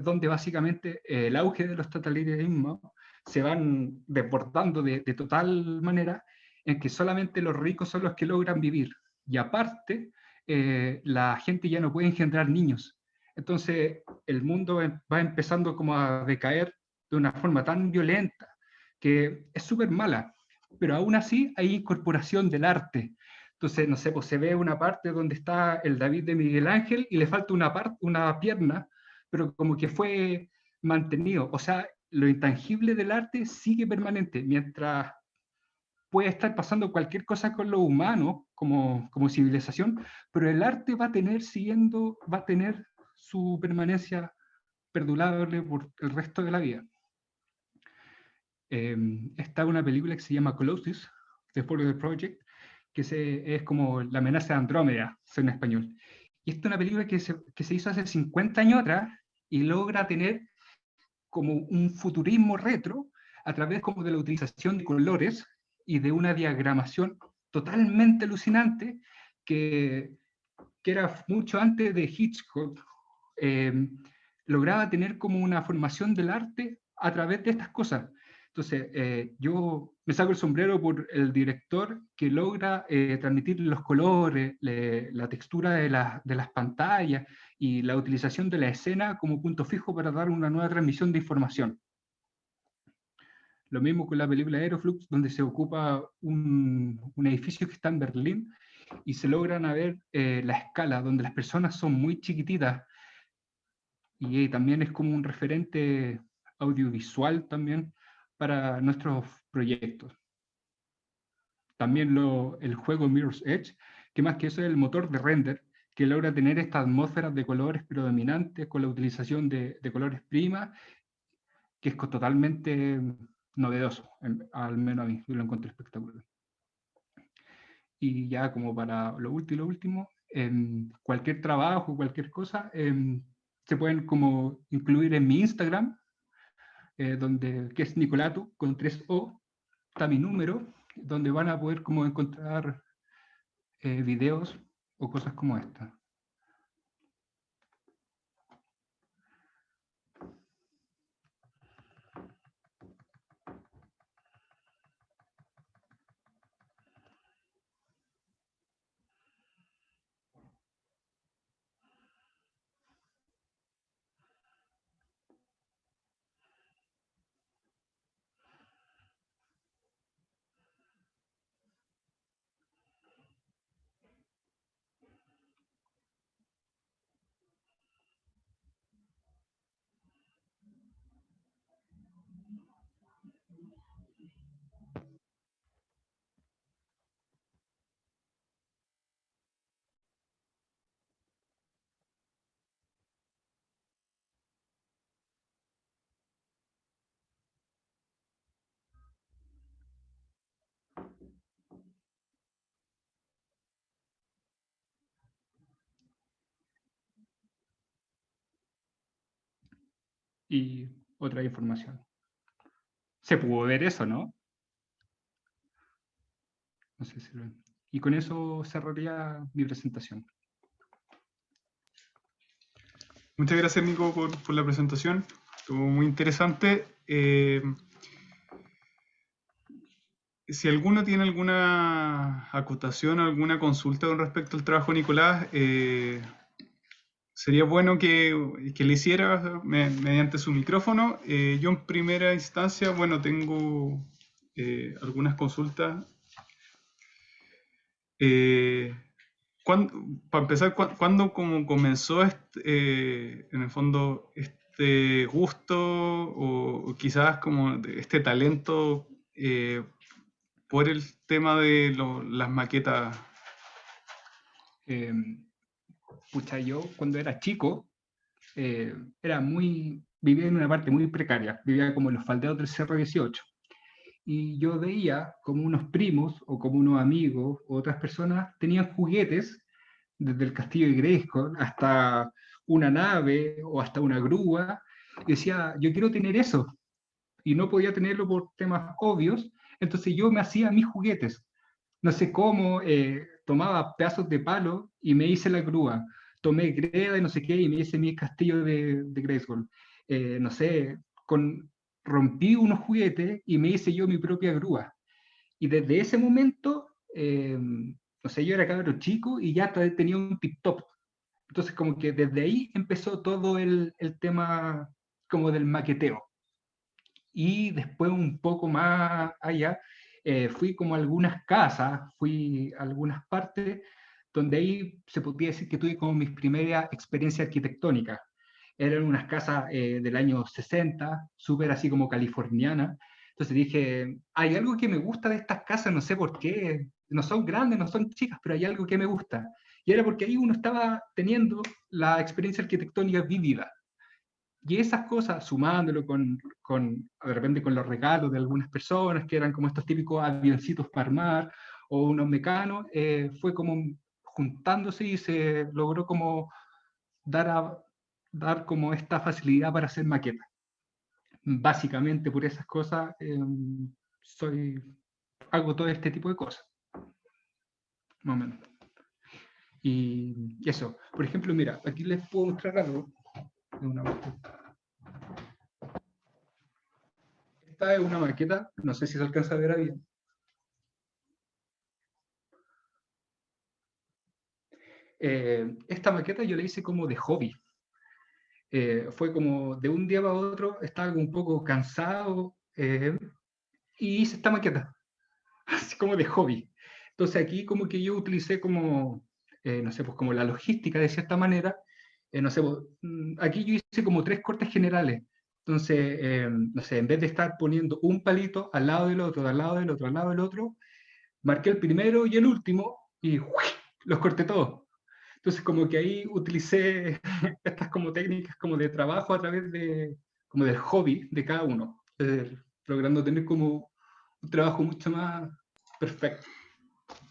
donde básicamente el auge de los totalitarismos se van desbordando de total manera en que solamente los ricos son los que logran vivir. Y aparte, la gente ya no puede engendrar niños. Entonces, el mundo va empezando como a decaer de una forma tan violenta que es súper mala. Pero aún así hay incorporación del arte. Entonces, no sé, pues se ve una parte donde está el David de Miguel Ángel y le falta una pierna, pero como que fue mantenido. O sea, lo intangible del arte sigue permanente, mientras puede estar pasando cualquier cosa con lo humano como civilización, pero el arte va a tener su permanencia perdurable por el resto de la vida. Está una película que se llama Colossus, The Follower Project, que es como La amenaza de Andrómeda, en español. Y esta es una película que se hizo hace 50 años atrás y logra tener como un futurismo retro a través como de la utilización de colores y de una diagramación totalmente alucinante que, que era mucho antes de Hitchcock. eh, Lograba tener como una formación del arte a través de estas cosas. Entonces, yo me saco el sombrero por el director que logra transmitir los colores, la textura de las pantallas y la utilización de la escena como punto fijo para dar una nueva transmisión de información. Lo mismo con la película Aeroflux, donde se ocupa un edificio que está en Berlín y se logran ver la escala, donde las personas son muy chiquititas y también es como un referente audiovisual también para nuestros proyectos. También el juego Mirror's Edge, que más que eso es el motor de render, que logra tener estas atmósferas de colores predominantes con la utilización de colores primas, que es totalmente novedoso, al menos a mí, yo lo encuentro espectacular. Y ya como para lo último, cualquier trabajo, cualquier cosa, se pueden como incluir en mi Instagram, que es Nicolatu, con 3 O, está mi número, donde van a poder como encontrar videos o cosas como esta. Y otra información. Se pudo ver eso, ¿no? No sé si lo... Y con eso cerraría mi presentación. Muchas gracias, Nico, por la presentación. Estuvo muy interesante. Si alguno tiene alguna acotación, alguna consulta con respecto al trabajo de Nicolás, sería bueno que le hiciera mediante su micrófono. Yo en primera instancia, bueno, tengo algunas consultas. Para empezar, ¿cuándo como comenzó en el fondo este gusto o quizás como este talento por el tema de las maquetas? Eh, Pucha, yo cuando era chico, vivía en una parte muy precaria, vivía como en los faldeos del Cerro 18. Y yo veía como unos primos o como unos amigos o otras personas tenían juguetes, desde el castillo de Grayskull hasta una nave o hasta una grúa, y decía, yo quiero tener eso, y no podía tenerlo por temas obvios, entonces yo me hacía mis juguetes. No sé cómo, tomaba pedazos de palo y me hice la grúa. Tomé greda y no sé qué y me hice mi castillo de Grayskull. No sé, rompí unos juguetes y me hice yo mi propia grúa. Y desde ese momento, no sé, yo era cabro chico y ya tenía un tip-top. Entonces como que desde ahí empezó todo el tema como del maqueteo. Y después un poco más allá, fui como a algunas casas, fui a algunas partes donde ahí se podía decir que tuve como mis primeras experiencias arquitectónicas. Eran unas casas del año 60, súper así como californiana. Entonces dije, hay algo que me gusta de estas casas, no sé por qué, no son grandes, no son chicas, pero hay algo que me gusta. Y era porque ahí uno estaba teniendo la experiencia arquitectónica vivida. Y esas cosas, sumándolo de repente con los regalos de algunas personas, que eran como estos típicos avioncitos para armar, o unos mecanos, fue como juntándose y se logró como dar, dar como esta facilidad para hacer maquetas. Básicamente por esas cosas soy, hago todo este tipo de cosas, más o menos. Y eso, por ejemplo, mira, aquí les puedo mostrar algo de una maqueta. Esta es una maqueta, no sé si se alcanza a ver bien. Esta maqueta yo la hice como de hobby. Fue como de un día para otro, estaba un poco cansado y hice esta maqueta, así como de hobby. Entonces aquí como que yo utilicé como, no sé, pues como la logística de cierta manera. No sé, pues, aquí yo hice como tres cortes generales. Entonces, no sé, en vez de estar poniendo un palito al lado del otro, al lado del otro, al lado del otro, marqué el primero y el último y ¡uy! Los corté todos. Entonces, como que ahí utilicé estas como técnicas como de trabajo a través de, como del hobby de cada uno, logrando tener como un trabajo mucho más perfecto.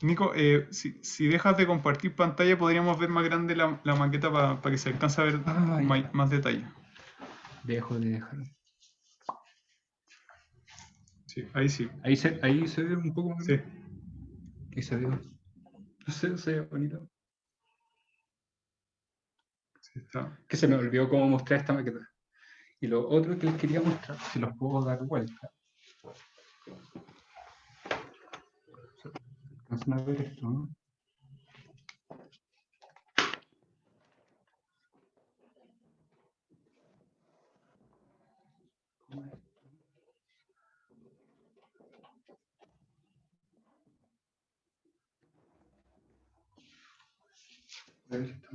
Nico, si dejas de compartir pantalla, podríamos ver más grande la maqueta para que se alcance a ver Ah, ya. más detalle. Dejo de dejar. Sí, ahí sí. Ahí se ve un poco más. Sí, Ahí se ve. No sé, se ve bonito. sí está. Que se me olvidó cómo mostrar esta maqueta. Y lo otro que les quería mostrar, si los puedo dar vuelta. ¿Alcanzan a ver esto, no? A ver esto.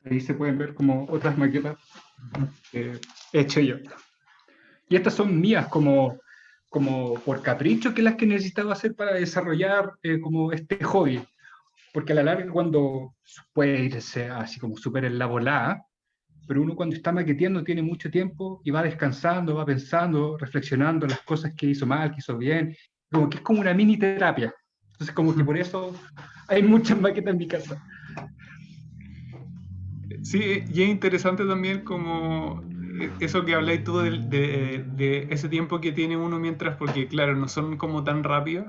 Ahí se pueden ver como otras maquetas que he hecho yo. Y estas son mías como por capricho, que las que necesitaba hacer para desarrollar como este hobby. Porque a la larga cuando puede irse así como súper en la volada, pero uno cuando está maqueteando tiene mucho tiempo y va descansando, va pensando, reflexionando las cosas que hizo mal, que hizo bien, como que es como una mini terapia. Entonces como que por eso hay muchas maquetas en mi casa. Sí, y es interesante también como eso que habláis tú de ese tiempo que tiene uno mientras, porque claro, no son como tan rápidos,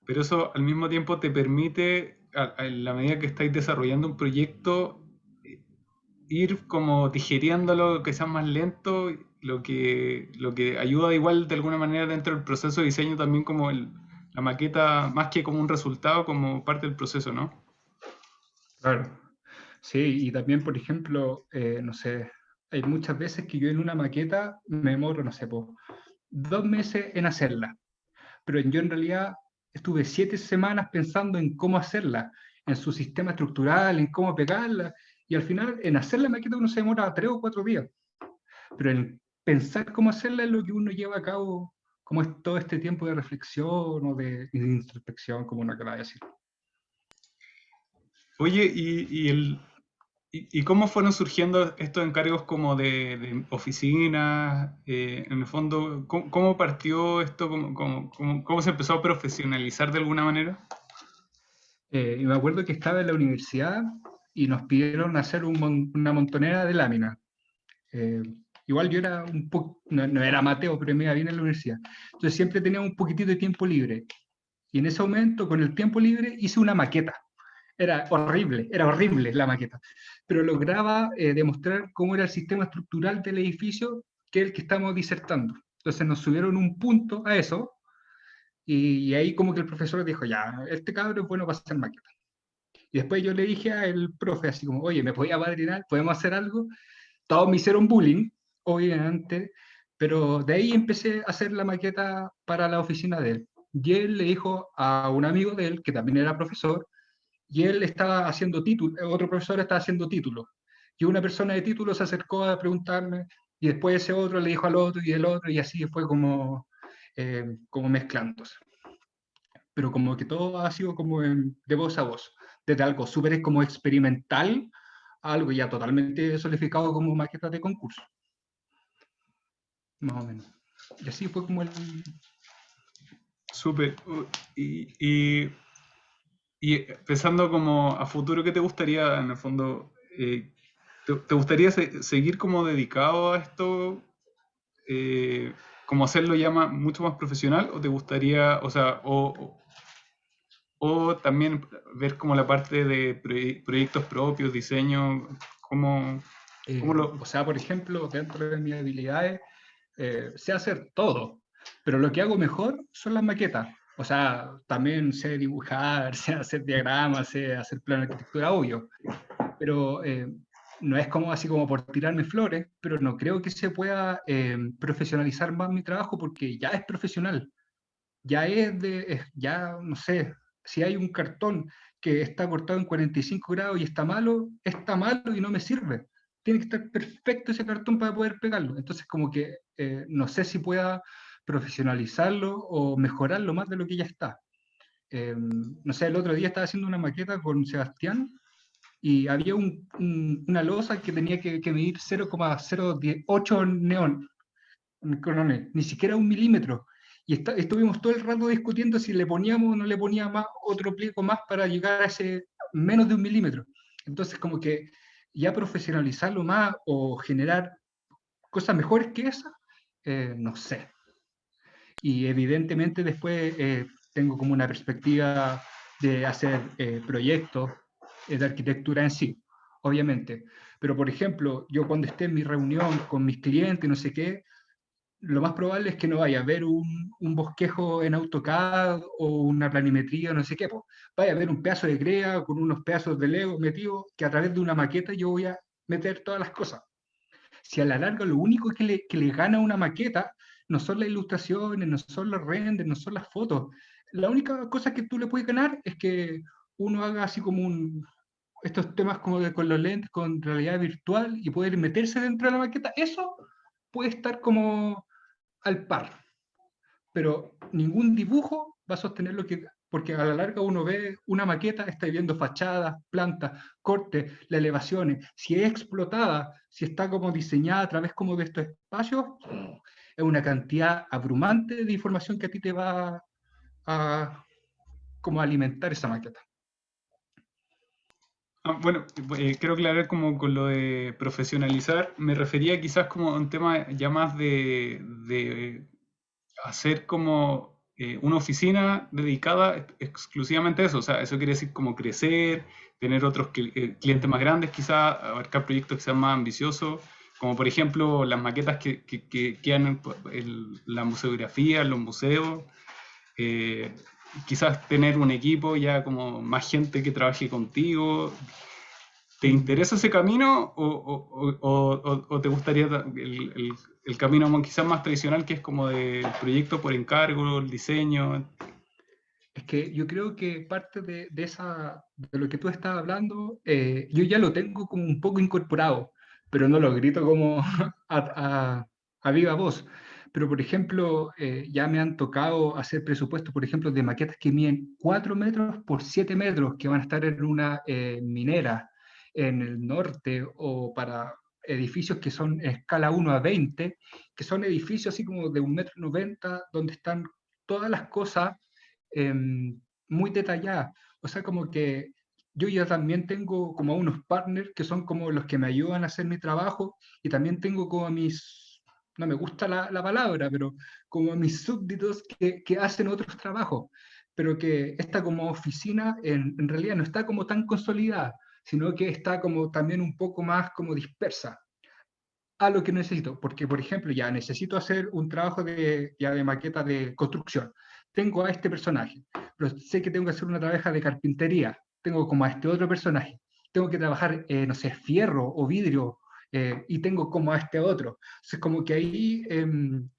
pero eso al mismo tiempo te permite, en la medida que estáis desarrollando un proyecto, ir como digeriéndolo, que sea más lento, lo que ayuda igual de alguna manera dentro del proceso de diseño también como la maqueta más que como un resultado, como parte del proceso, ¿no? Claro. Sí, y también, por ejemplo, no sé, hay muchas veces que yo en una maqueta me demoro, no sé, 2 meses en hacerla, pero yo en realidad estuve 7 semanas pensando en cómo hacerla, en su sistema estructural, en cómo pegarla, y al final en hacer la maqueta uno se demora 3 o 4 días, pero en pensar cómo hacerla es lo que uno lleva a cabo, como es todo este tiempo de reflexión o de introspección, como uno acaba de decir. Oye, ¿y cómo fueron surgiendo estos encargos como de oficina? En el fondo, ¿cómo partió esto? ¿Cómo se empezó a profesionalizar de alguna manera? Y me acuerdo que estaba en la universidad y nos pidieron hacer una montonera de láminas. Eh, Igual yo era un poco, no era Mateo, pero me iba bien en la universidad. Entonces siempre tenía un poquitito de tiempo libre. Y en ese momento, con el tiempo libre, hice una maqueta. Era horrible la maqueta. Pero lograba demostrar cómo era el sistema estructural del edificio, que es el que estamos disertando. Entonces nos subieron un punto a eso, y ahí como que el profesor dijo, ya, este cabro es bueno para hacer maqueta. Y después yo le dije al profe, así como, oye, ¿me podía padrinar? ¿Podemos hacer algo? Todos me hicieron bullying, obviamente, pero de ahí empecé a hacer la maqueta para la oficina de él. Y él le dijo a un amigo de él, que también era profesor, y él estaba haciendo título, otro profesor estaba haciendo título. Y una persona de título se acercó a preguntarme, y después ese otro le dijo al otro y el otro, y así fue como mezclándose. Pero como que todo ha sido como de voz a voz, desde algo súper como experimental a algo ya totalmente solidificado como maqueta de concurso, más o menos. Y así fue como el... Súper. Y, y, y pensando como a futuro, ¿qué te gustaría en el fondo? ¿Te gustaría seguir como dedicado a esto? ¿Como hacerlo ya mucho más profesional? ¿O te gustaría, o sea, o también ver como la parte de proyectos propios, diseño, cómo lo... O sea, por ejemplo, dentro de mis habilidades, sé hacer todo, pero lo que hago mejor son las maquetas. O sea, también sé dibujar, sé hacer diagramas, sé hacer plano de arquitectura, obvio, pero no es como así como por tirarme flores, pero no creo que se pueda profesionalizar más mi trabajo porque ya es profesional, ya ya no sé, si hay un cartón que está cortado en 45 grados y está malo y no me sirve. Tiene que estar perfecto ese cartón para poder pegarlo. Entonces, como que no sé si pueda profesionalizarlo o mejorarlo más de lo que ya está. No sé, el otro día estaba haciendo una maqueta con Sebastián y había una losa que tenía que medir 0,018 cronones, ni siquiera 1 milímetro. Y estuvimos todo el rato discutiendo si le poníamos o no le poníamos más, otro pliego más para llegar a ese menos de 1 milímetro. Entonces, como que ya profesionalizarlo más o generar cosas mejores que esas, no sé. Y evidentemente después tengo como una perspectiva de hacer proyectos de arquitectura en sí, obviamente. Pero, por ejemplo, yo cuando esté en mi reunión con mis clientes, no sé qué, lo más probable es que no vaya a ver un bosquejo en AutoCAD o una planimetría, no sé qué. Po. Vaya a ver un pedazo de crea con unos pedazos de Lego metidos que a través de una maqueta yo voy a meter todas las cosas. Si a la larga lo único que le gana a una maqueta no son las ilustraciones, no son los renders, no son las fotos. La única cosa que tú le puedes ganar es que uno haga así como estos temas como con los lentes, con realidad virtual y poder meterse dentro de la maqueta. Eso puede estar como al par, pero ningún dibujo va a sostener lo que, porque a la larga uno ve una maqueta, está viendo fachadas, plantas, cortes, las elevaciones, si es explotada, si está como diseñada a través como de estos espacios, es una cantidad abrumante de información que a ti te va a como alimentar esa maqueta. Bueno, quiero aclarar como con lo de profesionalizar, me refería quizás como a un tema ya más de hacer como una oficina dedicada exclusivamente a eso. O sea, eso quiere decir como crecer, tener otros clientes más grandes, quizás abarcar proyectos que sean más ambiciosos, como por ejemplo las maquetas que quedan en la museografía, en los museos. Eh, quizás tener un equipo ya como más gente que trabaje contigo. ¿Te Mm. interesa ese camino o te gustaría el camino quizás más tradicional, que es como de proyecto por encargo, el diseño? Es que yo creo que parte de lo que tú estás hablando, yo ya lo tengo como un poco incorporado, pero no lo grito como a viva voz. Pero, por ejemplo, ya me han tocado hacer presupuestos, por ejemplo, de maquetas que miden 4 metros por 7 metros, que van a estar en una minera en el norte, o para edificios que son escala 1 a 20, que son edificios así como de 1,90 m, donde están todas las cosas muy detallada. O sea, como que yo ya también tengo como a unos partners que son como los que me ayudan a hacer mi trabajo, y también tengo como a mis, no me gusta la palabra, pero como a mis súbditos que hacen otros trabajos, pero que esta como oficina en realidad no está como tan consolidada, sino que está como también un poco más como dispersa a lo que necesito, porque por ejemplo ya necesito hacer un trabajo ya de maqueta de construcción, tengo a este personaje, pero sé que tengo que hacer una trabaja de carpintería, tengo como a este otro personaje, tengo que trabajar, no sé, fierro o vidrio, y tengo como a este otro. Entonces como que ahí en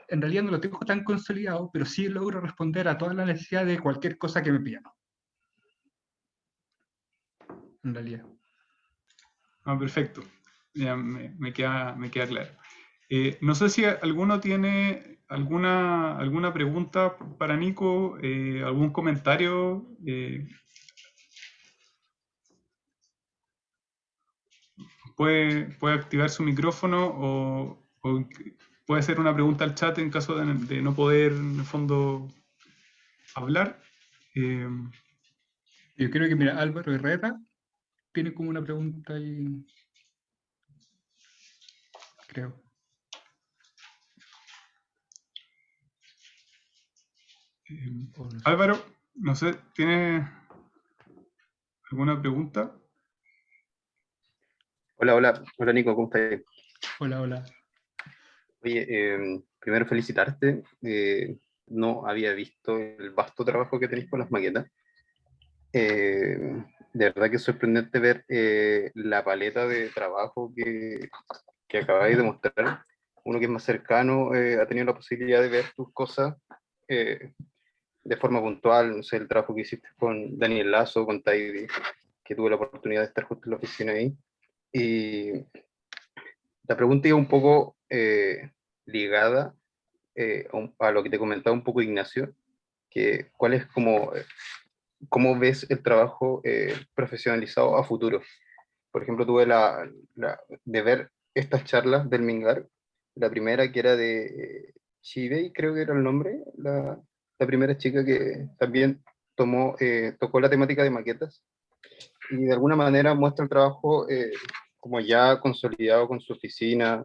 realidad no lo tengo tan consolidado, pero sí logro responder a todas las necesidades de cualquier cosa que me pidan, en realidad. Ah, perfecto. Ya me queda claro. No sé si alguno tiene alguna pregunta para Nico, algún comentario. Puede activar su micrófono o puede hacer una pregunta al chat en caso de no poder, en el fondo, hablar. Eh, Yo creo que, mira, Álvaro Herrera tiene como una pregunta ahí, creo. O no sé. Álvaro, no sé, ¿tiene alguna pregunta? Hola, hola, hola Nico, ¿cómo estás? Hola, hola. Oye, primero felicitarte. No había visto el vasto trabajo que tenéis con las maquetas. Eh, de verdad que es sorprendente ver la paleta de trabajo que acabáis de mostrar. Uno que es más cercano ha tenido la posibilidad de ver tus cosas de forma puntual. No sé, el trabajo que hiciste con Daniel Lazo, con Taidi, que tuve la oportunidad de estar justo en la oficina ahí. Y la pregunta iba un poco ligada a lo que te comentaba un poco Ignacio, que cuál es como, cómo ves el trabajo profesionalizado a futuro. Por ejemplo, tuve de ver estas charlas del Mingar, la primera que era de Chibei, creo que era el nombre, la primera chica que también tocó la temática de maquetas y de alguna manera muestra el trabajo como ya consolidado con su oficina,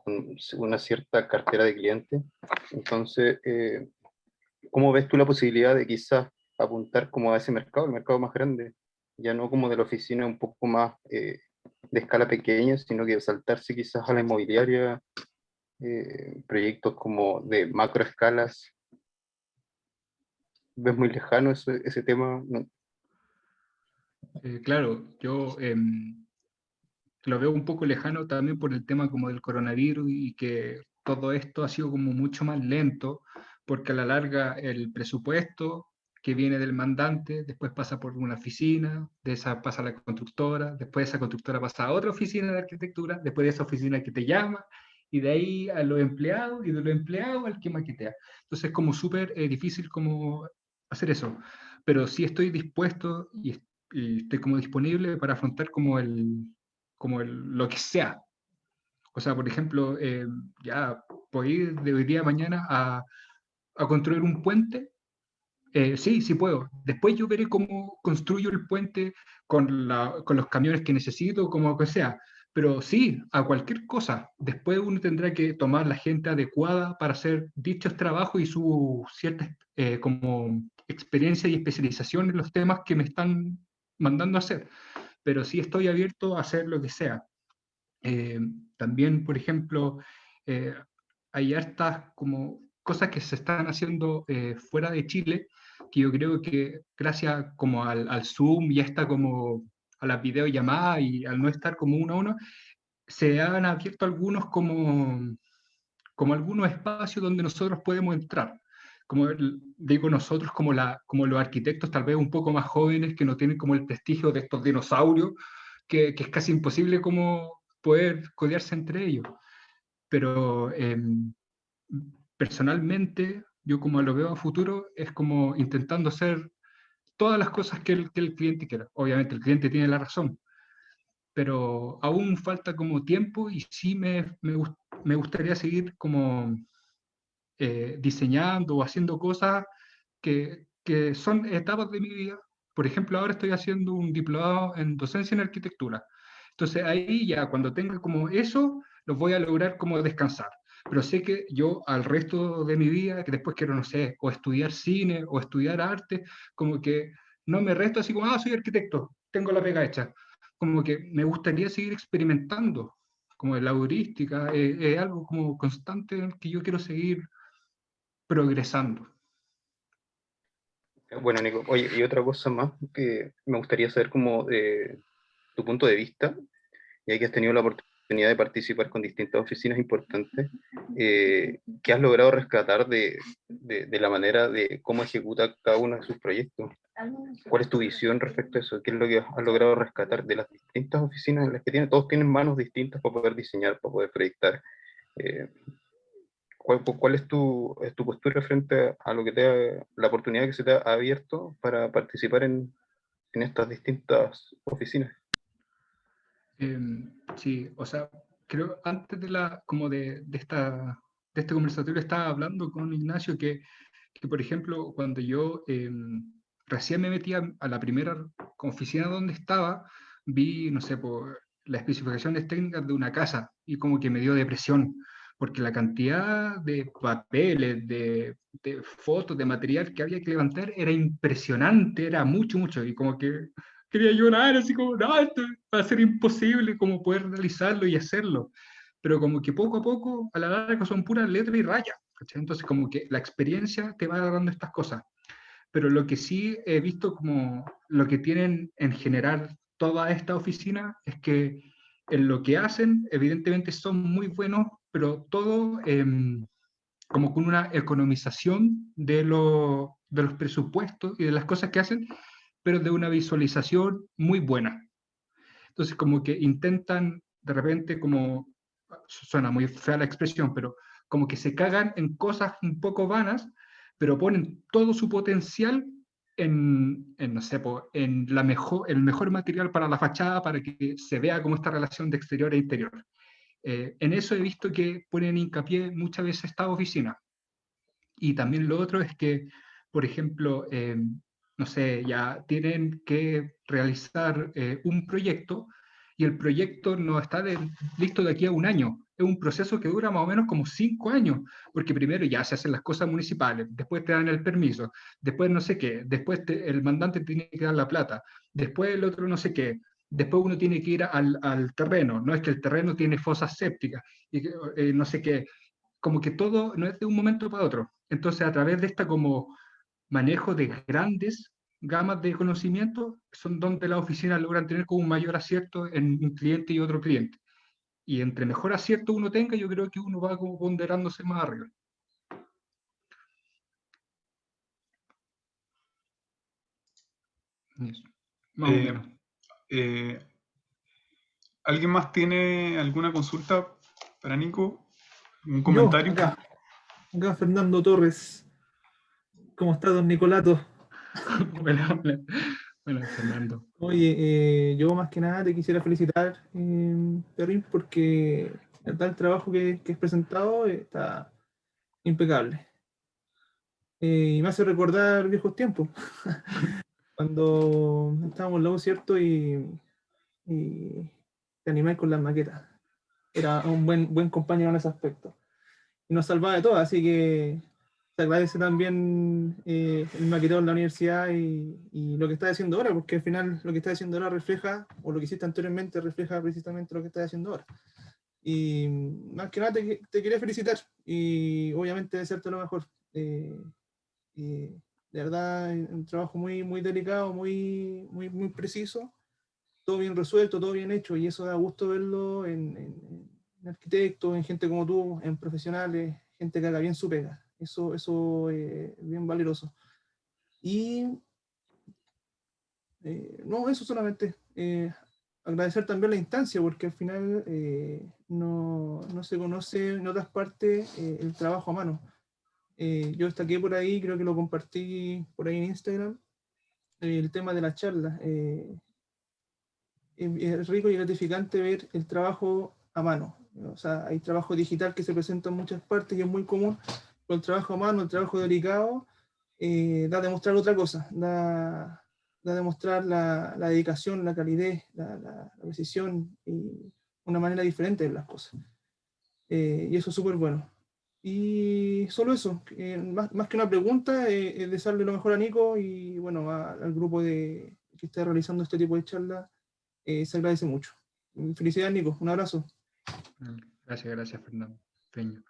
con una cierta cartera de clientes. Entonces, ¿cómo ves tú la posibilidad de quizás apuntar como a ese mercado, el mercado más grande? Ya no como de la oficina un poco más de escala pequeña, sino que saltarse quizás a la inmobiliaria, proyectos como de macro escalas. ¿Ves muy lejano ese tema? No. Claro, yo lo veo un poco lejano también por el tema como del coronavirus, y que todo esto ha sido como mucho más lento, porque a la larga el presupuesto que viene del mandante, después pasa por una oficina, de esa pasa a la constructora, después esa constructora pasa a otra oficina de arquitectura, después de esa oficina que te llama, y de ahí a los empleados, y de los empleados al que maquetea. Entonces es como súper difícil como hacer eso, pero sí estoy dispuesto y estoy como disponible para afrontar lo que sea. O sea, por ejemplo, ya puedo ir de hoy día a mañana a construir un puente. Sí, sí puedo. Después yo veré cómo construyo el puente con los camiones que necesito, como que sea. Pero sí, a cualquier cosa. Después uno tendrá que tomar la gente adecuada para hacer dichos trabajos y su cierta como experiencia y especialización en los temas que me están mandando a hacer. Pero sí estoy abierto a hacer lo que sea. Eh, También, por ejemplo, eh, hay hartas como cosas que se están haciendo fuera de Chile, que yo creo que gracias como al Zoom y esta como a las videollamadas y al no estar como uno a uno, se han abierto algunos como algunos espacios donde nosotros podemos entrar. Como digo nosotros, como los arquitectos tal vez un poco más jóvenes que no tienen como el prestigio de estos dinosaurios, que es casi imposible como poder codearse entre ellos. Pero personalmente, yo como lo veo a futuro, es como intentando hacer todas las cosas que el cliente quiera. Obviamente el cliente tiene la razón, pero aún falta como tiempo y sí me gustaría seguir como diseñando o haciendo cosas que son etapas de mi vida. Por ejemplo, ahora estoy haciendo un diplomado en docencia en arquitectura. Entonces ahí ya cuando tenga como eso, los voy a lograr como descansar. Pero sé que yo al resto de mi vida, que después quiero, no sé, o estudiar cine o estudiar arte, como que no me resto así como, ah, soy arquitecto, tengo la pega hecha. Como que me gustaría seguir experimentando, como la heurística, es algo como constante en el que yo quiero seguir progresando. Bueno, Nico, oye, y otra cosa más que me gustaría saber como tu punto de vista, ya que has tenido la oportunidad de participar con distintas oficinas importantes, ¿qué has logrado rescatar de la manera de cómo ejecuta cada uno de sus proyectos? ¿Cuál es tu visión respecto a eso? ¿Qué es lo que has logrado rescatar de las distintas oficinas en las que tienen? Todos tienen manos distintas para poder diseñar, para poder proyectar. Eh, ¿Cuál es tu postura frente a lo que la oportunidad que se te ha abierto para participar en estas distintas oficinas? Sí, o sea, creo antes como de este conversatorio estaba hablando con Ignacio que por ejemplo, cuando yo recién me metí a la primera oficina donde estaba, vi, no sé, por las especificaciones técnicas de una casa y como que me dio depresión, porque la cantidad de papeles, de fotos, de material que había que levantar era impresionante, era mucho, mucho, y como que quería llorar, así como, no, esto va a ser imposible, como poder realizarlo y hacerlo. Pero como que poco a poco, a la larga, son puras letras y rayas. ¿Cachai? Entonces, como que la experiencia te va dando estas cosas. Pero lo que sí he visto como lo que tienen en general toda esta oficina es que en lo que hacen, evidentemente son muy buenos, pero todo como con una economización de los presupuestos y de las cosas que hacen, pero de una visualización muy buena. Entonces, como que intentan de repente, como suena muy fea la expresión, pero como que se cagan en cosas un poco vanas, pero ponen todo su potencial no sé, en el mejor material para la fachada para que se vea como esta relación de exterior e interior. En eso he visto que ponen hincapié muchas veces esta oficina. Y también lo otro es que, por ejemplo, no sé, ya tienen que realizar un proyecto y el proyecto no está listo de aquí a un año. Es un proceso que dura más o menos como 5 años, porque primero ya se hacen las cosas municipales, después te dan el permiso, después no sé qué, después el mandante tiene que dar la plata, después el otro no sé qué, después uno tiene que ir al terreno, no es que el terreno tiene fosas sépticas, y no sé qué, como que todo no es de un momento para otro. Entonces, a través de esta como manejo de grandes gamas de conocimiento, son donde las oficinas logran tener como un mayor acierto en un cliente y otro cliente. Y entre mejor acierto uno tenga, yo creo que uno va como ponderándose más arriba. Eso, más o menos. ¿Alguien más tiene alguna consulta para Nico? ¿Un Yo, comentario? acá Fernando Torres. ¿Cómo está, don Nicolato? Bueno, bueno, Fernando. Oye, yo más que nada te quisiera felicitar, Perrin, porque el tal trabajo que has presentado está impecable. Y me hace recordar viejos tiempos, cuando estábamos en la U, ¿cierto? Y te animáis con las maquetas. Era un buen compañero en ese aspecto. Y nos salvaba de todo, así que se agradece también el maquetado en la universidad y lo que está haciendo ahora, porque al final lo que está haciendo ahora refleja, o lo que hiciste anteriormente refleja precisamente lo que está haciendo ahora. Y más que nada te quería felicitar y obviamente desearte lo mejor. De verdad, un trabajo muy, muy delicado, muy preciso, todo bien resuelto, todo bien hecho, y eso da gusto verlo en arquitectos, en gente como tú, en profesionales, gente que haga bien su pega. Eso es bien valeroso. Y no, eso solamente. Agradecer también la instancia, porque al final no se conoce en otras partes el trabajo a mano. Yo destaqué por ahí, creo que lo compartí por ahí en Instagram, el tema de la charla. Es rico y gratificante ver el trabajo a mano. O sea, hay trabajo digital que se presenta en muchas partes y es muy común, pero el trabajo a mano, el trabajo delicado, da a demostrar otra cosa, da a demostrar la dedicación, la calidez, la precisión y una manera diferente de ver las cosas. Y eso es súper bueno. Y solo eso, más que una pregunta, es desearle lo mejor a Nico y bueno, al grupo que está realizando este tipo de charlas. Se agradece mucho. Felicidades, Nico. Un abrazo. Gracias, Fernando Peña.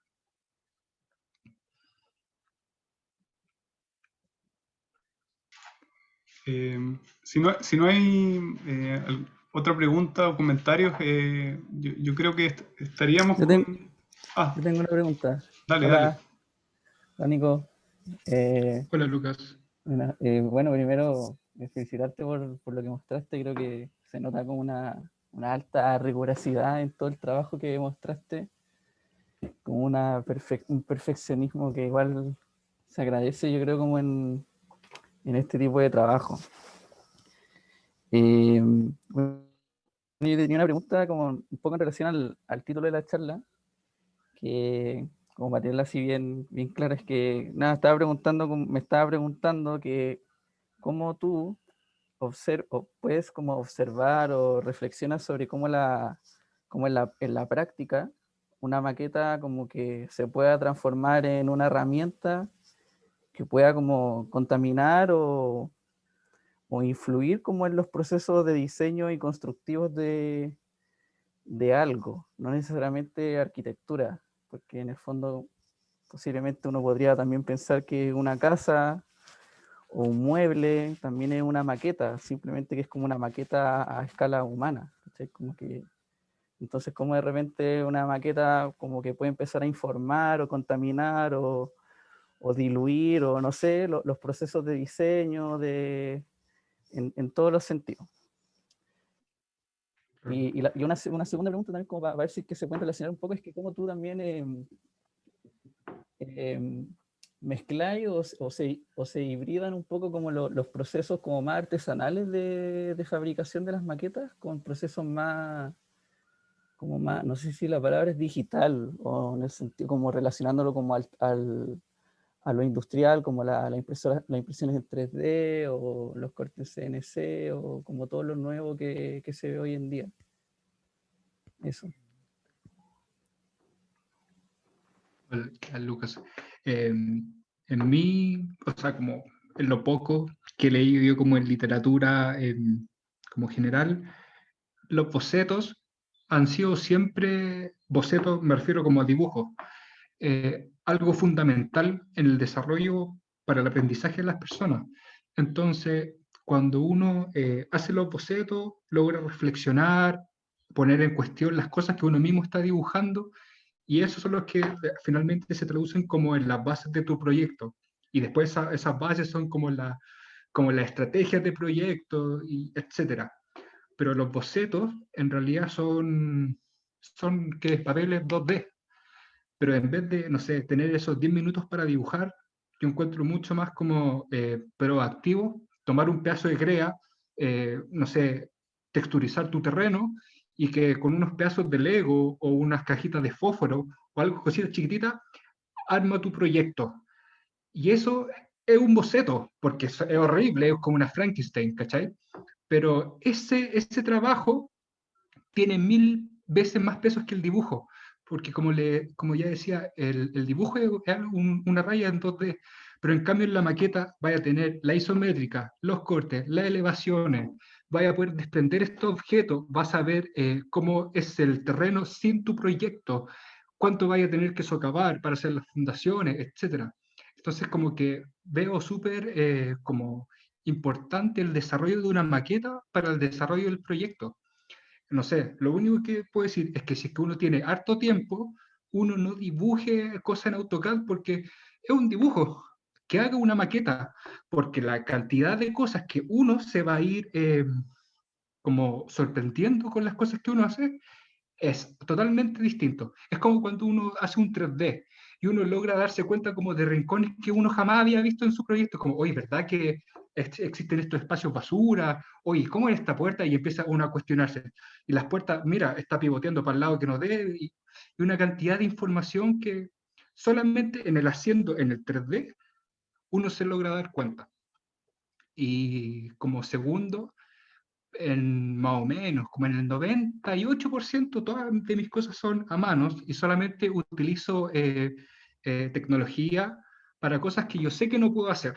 Si no hay otra pregunta o comentarios, yo creo que estaríamos Yo con... yo tengo una pregunta. Dale. Hola, Nico. Hola, Lucas. Bueno, primero felicitarte por lo que mostraste. Creo que se nota como una alta rigurosidad en todo el trabajo que mostraste, como un perfeccionismo que igual se agradece, yo creo, como en este tipo de trabajo. Bueno, yo tenía una pregunta como un poco en relación al título de la charla, que como para tenerla así bien clara, es que nada, me estaba preguntando que cómo tú puedes como observar o reflexionas sobre cómo en la práctica una maqueta como que se pueda transformar en una herramienta que pueda como contaminar o influir como en los procesos de diseño y constructivos de algo, no necesariamente arquitectura, porque en el fondo posiblemente uno podría también pensar que una casa o un mueble también es una maqueta, simplemente que es como una maqueta a escala humana, ¿cachai? Como que, entonces como de repente una maqueta como que puede empezar a informar o contaminar o diluir o no sé, los procesos de diseño en todos los sentidos. Y una segunda pregunta también, como para ver si es que se puede relacionar un poco, es que cómo tú también mezcláis o se hibridan un poco como los procesos como más artesanales de fabricación de las maquetas con procesos más, como más, no sé si la palabra es digital, o en el sentido como relacionándolo como a lo industrial, como las impresiones en 3D o los cortes CNC o como todo lo nuevo que se ve hoy en día. Eso. Hola, Lucas. En mí, o sea, como en lo poco que he leído yo como en literatura como general, los bocetos han sido siempre, bocetos me refiero como a dibujos, algo fundamental en el desarrollo para el aprendizaje de las personas. Entonces, cuando uno hace los bocetos, logra reflexionar, poner en cuestión las cosas que uno mismo está dibujando, y esos son los que finalmente se traducen como en las bases de tu proyecto. Y después esas bases son como como las estrategias de proyecto, y etcétera. Pero los bocetos en realidad son que papeles 2D. Pero en vez de, no sé, tener esos 10 minutos para dibujar, yo encuentro mucho más como proactivo, tomar un pedazo de crea, no sé, texturizar tu terreno y que con unos pedazos de Lego o unas cajitas de fósforo o algo, cositas chiquititas, arma tu proyecto. Y eso es un boceto, porque es horrible, es como una Frankenstein, ¿cachai? Pero ese trabajo tiene 1000 veces más pesos que el dibujo, porque como ya decía, el dibujo es una raya en 2D, pero en cambio en la maqueta vaya a tener la isométrica, los cortes, las elevaciones, vaya a poder desprender estos objetos, vas a ver cómo es el terreno sin tu proyecto, cuánto vaya a tener que socavar para hacer las fundaciones, etcétera. Entonces, como que veo súper como importante el desarrollo de una maqueta para el desarrollo del proyecto. No sé, lo único que puedo decir es que si es que uno tiene harto tiempo, uno no dibuje cosas en AutoCAD porque es un dibujo, que haga una maqueta, porque la cantidad de cosas que uno se va a ir como sorprendiendo con las cosas que uno hace es totalmente distinto. Es como cuando uno hace un 3D y uno logra darse cuenta como de rincones que uno jamás había visto en su proyecto, como, oye, ¿verdad que existen estos espacios basura? Oye, ¿cómo es esta puerta? Y empieza uno a cuestionarse. Y las puertas, mira, está pivoteando para el lado que no debe, y una cantidad de información que solamente en el haciendo en el 3D uno se logra dar cuenta. Y como segundo, más o menos, como en el 98% todas de mis cosas son a manos y solamente utilizo tecnología para cosas que yo sé que no puedo hacer,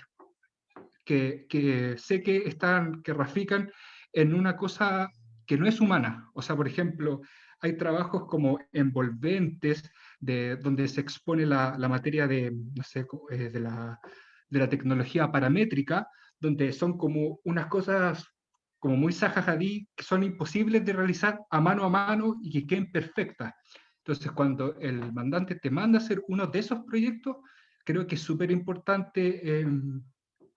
que sé que están, que rafican en una cosa que no es humana. O sea, por ejemplo, hay trabajos como envolventes, donde se expone la materia de, no sé, de la tecnología paramétrica, donde son como unas cosas como muy sajajadí, que son imposibles de realizar a mano y que queden perfectas. Entonces, cuando el mandante te manda a hacer uno de esos proyectos, creo que es súper importante.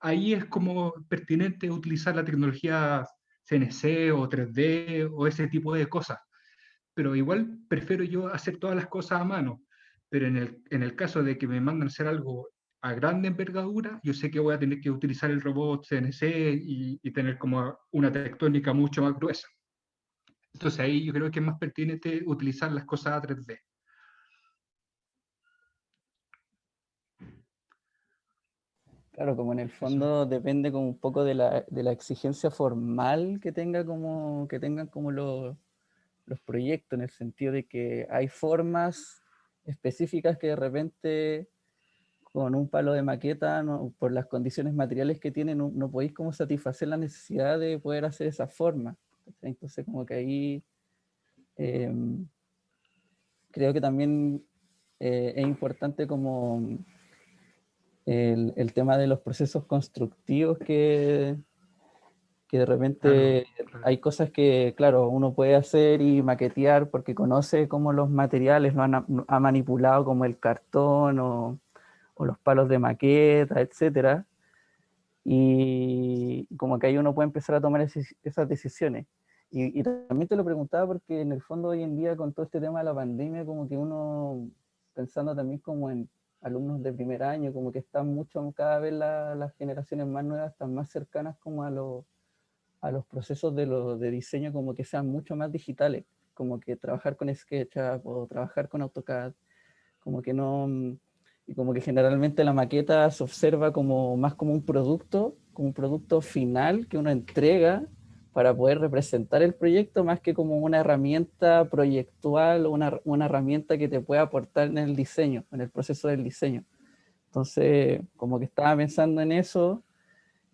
Ahí es como pertinente utilizar la tecnología CNC o 3D o ese tipo de cosas. Pero igual prefiero yo hacer todas las cosas a mano. Pero en el caso de que me mandan a hacer algo a grande envergadura, yo sé que voy a tener que utilizar el robot CNC y tener como una tectónica mucho más gruesa. Entonces ahí yo creo que es más pertinente utilizar las cosas a 3D. Claro, como en el Eso. fondo depende como un poco de la exigencia formal que tenga que tengan como los proyectos, en el sentido de que hay formas específicas que de repente con un palo de maqueta, por las condiciones materiales que tienen, no podéis como satisfacer la necesidad de poder hacer esa forma. Entonces como que ahí eh, creo que también es importante como el tema de los procesos constructivos que de repente Claro. hay cosas que, claro, uno puede hacer y maquetear porque conoce cómo los materiales lo ha manipulado, como el cartón o los palos de maqueta, etcétera. Y como que ahí uno puede empezar a tomar esas decisiones. Y también te lo preguntaba porque en el fondo hoy en día con todo este tema de la pandemia, como que uno, pensando también como en alumnos de primer año, como que están mucho, cada vez las generaciones más nuevas están más cercanas como a los procesos de diseño como que sean mucho más digitales, como que trabajar con SketchUp o trabajar con AutoCAD, como que no, y como que generalmente la maqueta se observa como más como un producto final que uno entrega para poder representar el proyecto, más que como una herramienta proyectual o una herramienta que te pueda aportar en el diseño, en el proceso del diseño. Entonces, como que estaba pensando en eso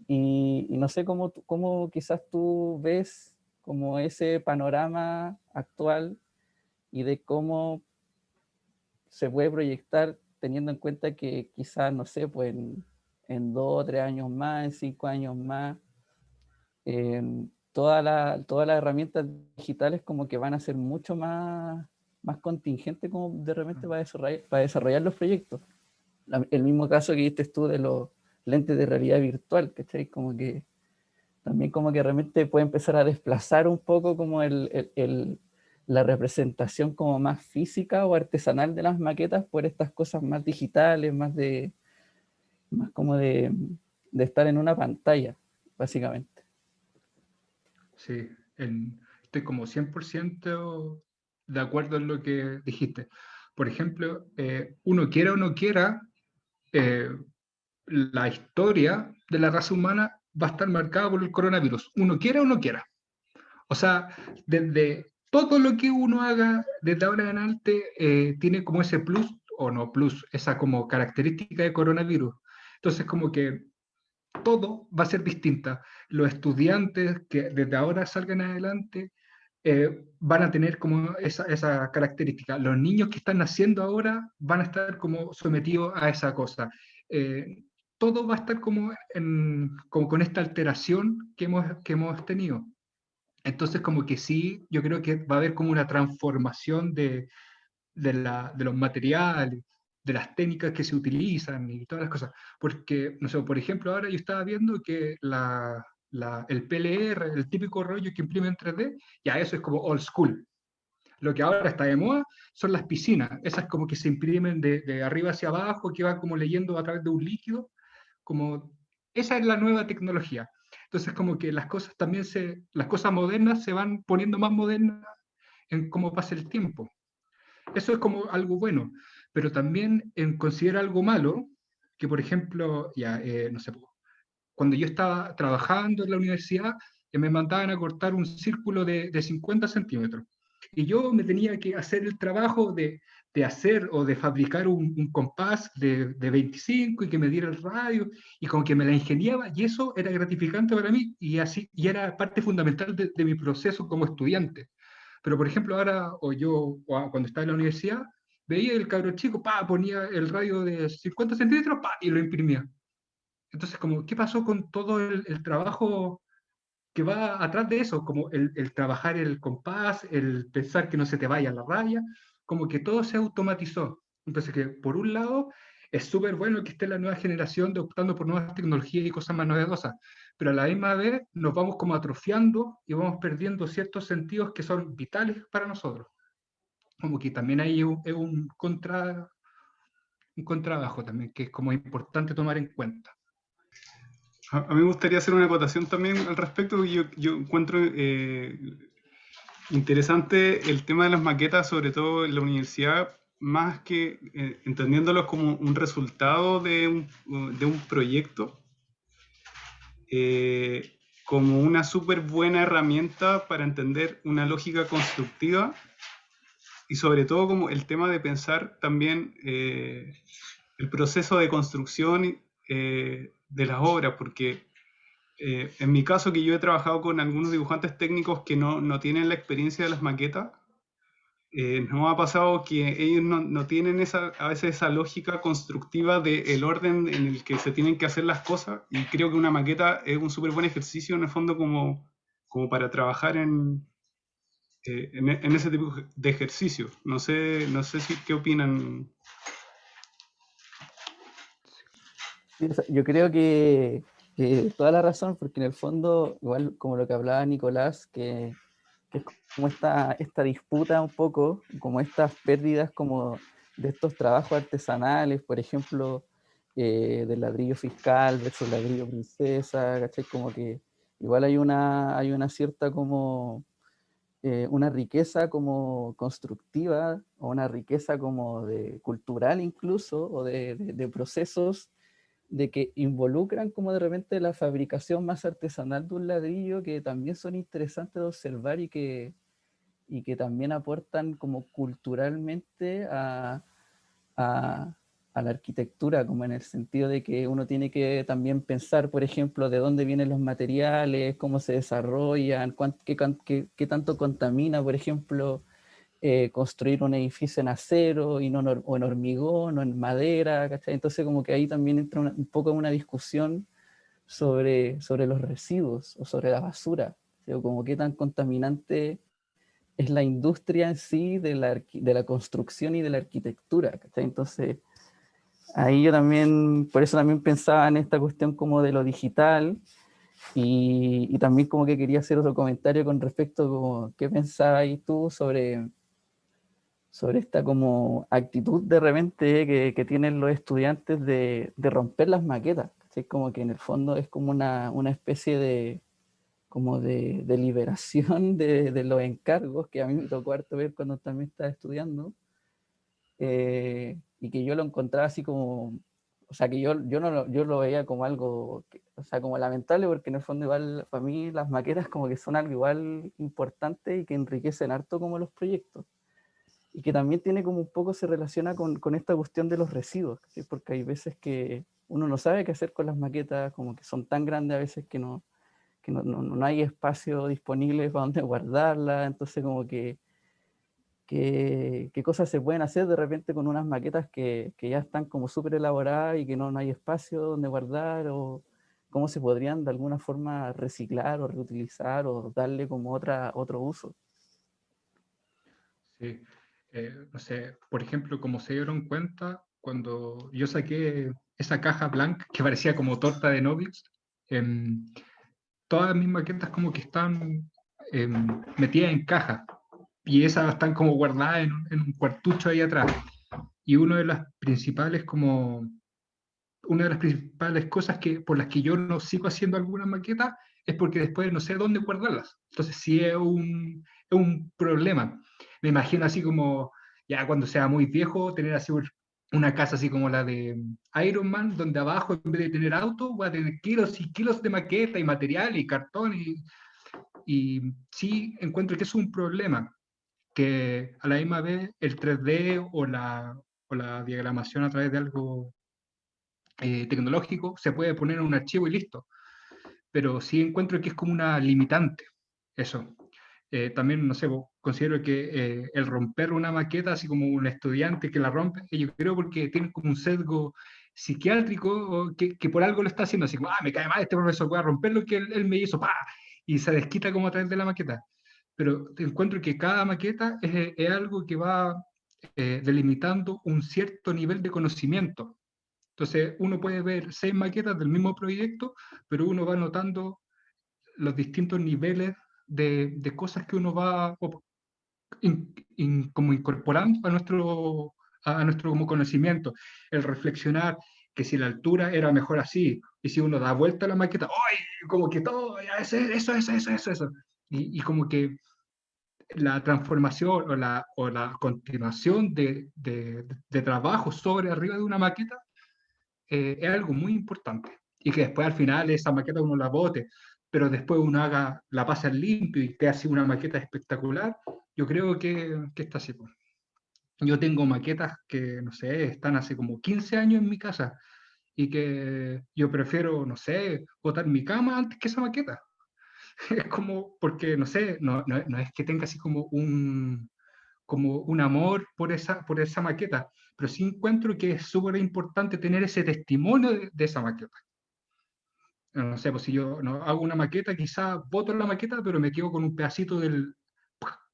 y no sé cómo quizás tú ves como ese panorama actual y de cómo se puede proyectar teniendo en cuenta que quizás, no sé, pues en 2 o 3 años más, en 5 años más, todas las herramientas digitales como que van a ser mucho más contingentes como de repente para desarrollar los proyectos. El mismo caso que viste tú de los lentes de realidad virtual, ¿cachai? Como que también como que realmente puede empezar a desplazar un poco como la representación como más física o artesanal de las maquetas por estas cosas más digitales, más como de estar en una pantalla, básicamente. Sí, estoy como 100% de acuerdo en lo que dijiste. Por ejemplo, uno quiera o no quiera, eh, la historia de la raza humana va a estar marcada por el coronavirus, uno quiera o no quiera. O sea, desde todo lo que uno haga desde ahora en adelante tiene como ese plus, o no plus, esa como característica de coronavirus. Entonces, como que todo va a ser distinta. Los estudiantes que desde ahora salgan adelante van a tener como esa característica. Los niños que están naciendo ahora van a estar como sometidos a esa cosa. Eh, Todo va a estar como con esta alteración que hemos tenido. Entonces, como que sí, yo creo que va a haber como una transformación de los materiales, de las técnicas que se utilizan y todas las cosas. Porque, no sé, por ejemplo, ahora yo estaba viendo que el PLR, el típico rollo que imprime en 3D, ya eso es como old school. Lo que ahora está de moda son las piscinas, esas como que se imprimen de arriba hacia abajo, que va como leyendo a través de un líquido, como esa es la nueva tecnología. Entonces como que las cosas también las cosas modernas se van poniendo más modernas en cómo pasa el tiempo. Eso es como algo bueno, pero también considera algo malo, que por ejemplo, ya, no sé, cuando yo estaba trabajando en la universidad, me mandaban a cortar un círculo de 50 centímetros. Y yo me tenía que hacer el trabajo de hacer o de fabricar un compás de 25 y que me diera el radio, y como que me la ingeniaba, y eso era gratificante para mí, y así, y era parte fundamental de mi proceso como estudiante. Pero, por ejemplo, ahora, cuando estaba en la universidad, veía el cabro chico, ponía el radio de 50 centímetros, y lo imprimía. Entonces, como, ¿qué pasó con todo el trabajo que va atrás de eso? Como el trabajar el compás, el pensar que no se te vaya la raya, como que todo se automatizó. Entonces, que por un lado, es súper bueno que esté la nueva generación de optando por nuevas tecnologías y cosas más novedosas, pero a la misma vez nos vamos como atrofiando y vamos perdiendo ciertos sentidos que son vitales para nosotros. Como que también hay un contrabajo también, que es como importante tomar en cuenta. A mí me gustaría hacer una acotación también al respecto, porque yo encuentro interesante el tema de las maquetas, sobre todo en la universidad, más que entendiéndolos como un resultado de un proyecto, como una súper buena herramienta para entender una lógica constructiva y sobre todo como el tema de pensar también el proceso de construcción de las obras, porque en mi caso, que yo he trabajado con algunos dibujantes técnicos que no tienen la experiencia de las maquetas, nos ha pasado que ellos no tienen a veces esa lógica constructiva del orden en el que se tienen que hacer las cosas, y creo que una maqueta es un súper buen ejercicio en el fondo como para trabajar en ese tipo de ejercicio. No sé qué opinan. Sí, o sea, yo creo que toda la razón, porque en el fondo, igual como lo que hablaba Nicolás, que es como esta disputa un poco, como estas pérdidas como de estos trabajos artesanales, por ejemplo, del ladrillo fiscal versus ladrillo princesa, ¿cachai? Como que igual hay una cierta como, una riqueza como constructiva, o una riqueza como de cultural incluso, o de procesos de que involucran como de repente la fabricación más artesanal de un ladrillo, que también son interesantes de observar y que también aportan como culturalmente a, a la arquitectura, como en el sentido de que uno tiene que también pensar, por ejemplo, de dónde vienen los materiales, cómo se desarrollan, qué tanto contamina, por ejemplo, construir un edificio en acero y no o en hormigón o en madera, ¿cachai? Entonces como que ahí también entra un poco una discusión sobre los residuos o sobre la basura, ¿sí? O como qué tan contaminante es la industria en sí de la construcción y de la arquitectura, ¿cachai? Entonces ahí yo también, por eso también pensaba en esta cuestión como de lo digital, y también como que quería hacer otro comentario con respecto como qué pensabas tú sobre esta como actitud de repente que tienen los estudiantes de romper las maquetas, ¿cachai? Como que en el fondo es como una especie como de liberación de los encargos, que a mí me tocó harto ver cuando también estaba estudiando, y que yo lo encontraba así como, o sea, que yo lo veía como algo, o sea, como lamentable, porque en el fondo igual para mí las maquetas como que son algo igual importante y que enriquecen harto como los proyectos. Y que también tiene como un poco se relaciona con esta cuestión de los residuos, ¿sí? Porque hay veces uno no sabe qué hacer con las maquetas, como que son tan grandes a veces que no hay espacio disponible para donde guardarlas, entonces como que qué cosas se pueden hacer de repente con unas maquetas que ya están como súper elaboradas y que no hay espacio donde guardar, o cómo se podrían de alguna forma reciclar o reutilizar o darle como otro uso. Sí. No sé, por ejemplo, como se dieron cuenta, cuando yo saqué esa caja blanca que parecía como torta de novios, todas mis maquetas como que están metidas en caja y esas están como guardadas en un cuartucho ahí atrás. Y una de las principales cosas por las que yo no sigo haciendo algunas maquetas es porque después no sé dónde guardarlas. Entonces sí es un problema. Me imagino así como, ya cuando sea muy viejo, tener así una casa así como la de Iron Man, donde abajo en vez de tener auto, voy a tener kilos y kilos de maqueta y material y cartón. Y sí encuentro que es un problema, que a la misma vez el 3D o la diagramación a través de algo tecnológico se puede poner en un archivo y listo, pero sí encuentro que es como una limitante eso. También, no sé, considero que el romper una maqueta, así como un estudiante que la rompe, yo creo porque tiene como un sesgo psiquiátrico o que por algo lo está haciendo, así como, me cae mal este profesor, voy a romper lo que él me hizo, ¡pa! Y se desquita como a través de la maqueta. Pero encuentro que cada maqueta es algo que va delimitando un cierto nivel de conocimiento. Entonces, uno puede ver 6 maquetas del mismo proyecto, pero uno va notando los distintos niveles de cosas que uno va como incorporando a nuestro como conocimiento. El reflexionar que si la altura era mejor así, y si uno da vuelta a la maqueta, ¡ay! Como que todo, ya, eso. Y como que la transformación o la continuación de trabajo sobre arriba de una maqueta es algo muy importante. Y que después al final esa maqueta uno la bote, pero después uno la pase al limpio y te hace una maqueta espectacular, yo creo que está así. Pues. Yo tengo maquetas que, no sé, están hace como 15 años en mi casa y que yo prefiero, no sé, botar mi cama antes que esa maqueta. Es como, porque, no sé, no es que tenga así como un amor por esa maqueta, pero sí encuentro que es súper importante tener ese testimonio de esa maqueta. No sé, pues si yo no, hago una maqueta, quizás boto la maqueta, pero me quedo con un pedacito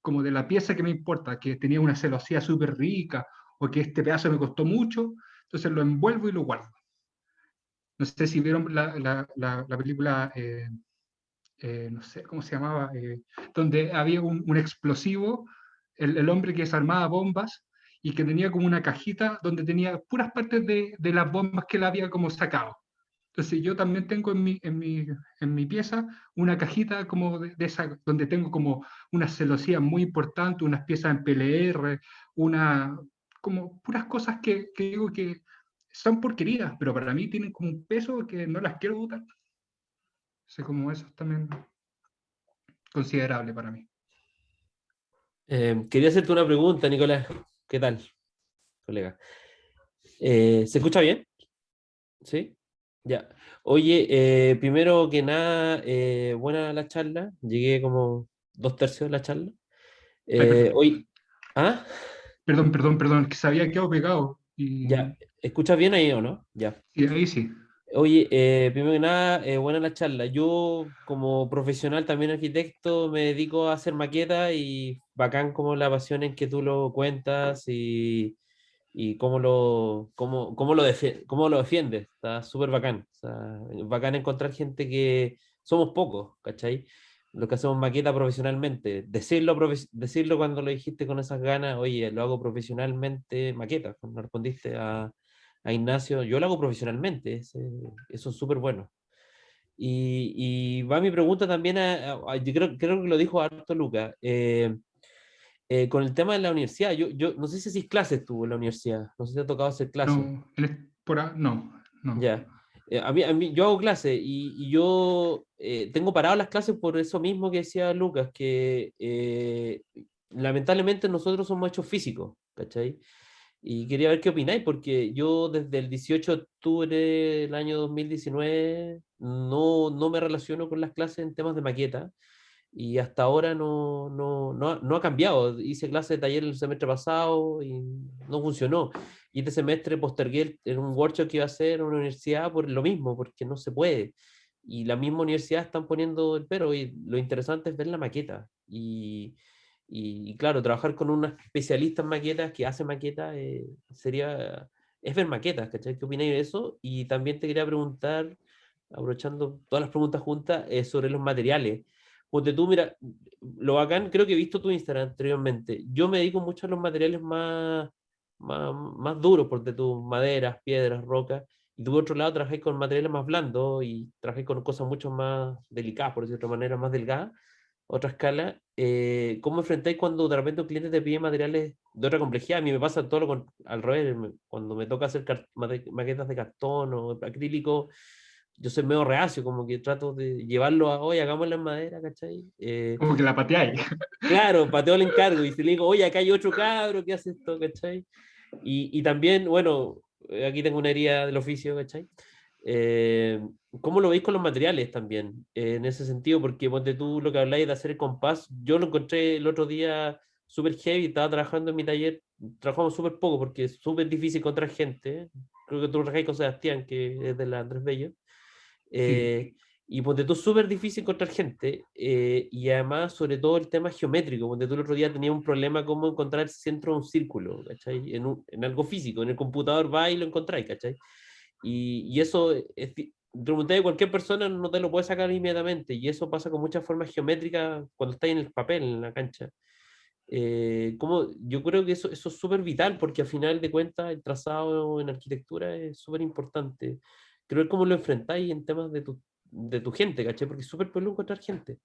como de la pieza que me importa, que tenía una celosía súper rica, o que este pedazo me costó mucho, entonces lo envuelvo y lo guardo. No sé si vieron la película, no sé cómo se llamaba, donde había un explosivo, el hombre que desarmaba bombas, y que tenía como una cajita donde tenía puras partes de las bombas que él había como sacado. Entonces yo también tengo en mi pieza una cajita como de esa, donde tengo como unas celosías muy importantes, unas piezas en PLR, como puras cosas que digo que son porquerías, pero para mí tienen como un peso que no las quiero botar. Sé como eso es también considerable para mí. Quería hacerte una pregunta, Nicolás. ¿Qué tal, colega? ¿Se escucha bien? ¿Sí? Ya. Oye, primero que nada, buena la charla. Llegué como 2/3 de la charla. Ay, perdón. Hoy, ¿ah? Perdón, que se había quedado pegado. Ya. ¿Escuchas bien ahí o no? Ya. Y ahí sí. Oye, primero que nada, buena la charla. Yo, como profesional, también arquitecto, me dedico a hacer maquetas y bacán como la pasión en que tú lo cuentas y cómo lo defiendes. Está súper bacán. O sea, bacán encontrar gente que somos pocos, ¿cachai? Los que hacemos maqueta profesionalmente. Decirlo cuando lo dijiste con esas ganas, oye, lo hago profesionalmente, maqueta, cuando respondiste a Ignacio, yo lo hago profesionalmente, eso es súper bueno. Y va mi pregunta también yo creo que lo dijo harto Luca, con el tema de la universidad, yo no sé si haces clases tú en la universidad, no sé si te ha tocado hacer clases. No, no. Ya. Yo hago clases y yo tengo parado las clases por eso mismo que decía Lucas, que lamentablemente nosotros somos hechos físicos, ¿cachai? Y quería ver qué opináis, porque yo desde el 18 de octubre del año 2019 no me relaciono con las clases en temas de maqueta y hasta ahora no ha cambiado. Hice clase de taller el semestre pasado y no funcionó. Y este semestre postergué un workshop que iba a hacer en una universidad por lo mismo, porque no se puede. Y la misma universidad están poniendo el pero y lo interesante es ver la maqueta. Y claro, trabajar con una especialista en maquetas que hace maquetas es ver maquetas, ¿cachai? ¿Qué opináis de eso? Y también te quería preguntar, aprovechando todas las preguntas juntas, sobre los materiales. Ponte tú, mira, lo bacán, creo que he visto tu Instagram anteriormente. Yo me dedico mucho a los materiales más duros, ponte tú, maderas, piedras, rocas. Y tú, por otro lado, trabajáis con materiales más blandos y trabajáis con cosas mucho más delicadas, por decirlo de otra manera, más delgadas, otra escala. ¿Cómo enfrentáis cuando de repente un cliente te pide materiales de otra complejidad? A mí me pasa todo al revés. Cuando me toca hacer maquetas de cartón o acrílico, yo soy medio reacio, como que trato de llevarlo a, oye, hagámoslo en madera, ¿cachai? Como que la pateáis. Claro, pateo el encargo y si le digo, oye, acá hay otro cabro que hace esto, ¿cachai? Y también, bueno, aquí tengo una herida del oficio, ¿cachai? Eh, ¿Cómo lo veis con los materiales también? En ese sentido, porque ponte tú lo que habláis de hacer el compás, yo lo encontré el otro día súper heavy, estaba trabajando en mi taller, trabajamos súper poco porque es súper difícil encontrar gente. Creo que tú trabajáis con Sebastián, que es de la Andrés Bello. Sí. Y ponte tú súper difícil encontrar gente, y además sobre todo el tema geométrico, ponte tú el otro día tenía un problema cómo encontrar el centro de un círculo, ¿cachai? En algo físico, en el computador va y lo encontráis, ¿cachai? Y eso, preguntáis a cualquier persona, no te lo puede sacar inmediatamente, y eso pasa con muchas formas geométricas cuando estáis en el papel, en la cancha. Yo creo que eso es súper vital porque al final de cuentas el trazado en arquitectura es súper importante. Creo que cómo lo enfrentáis en temas de tu gente, ¿cachai? Porque es súper peludo encontrar gente.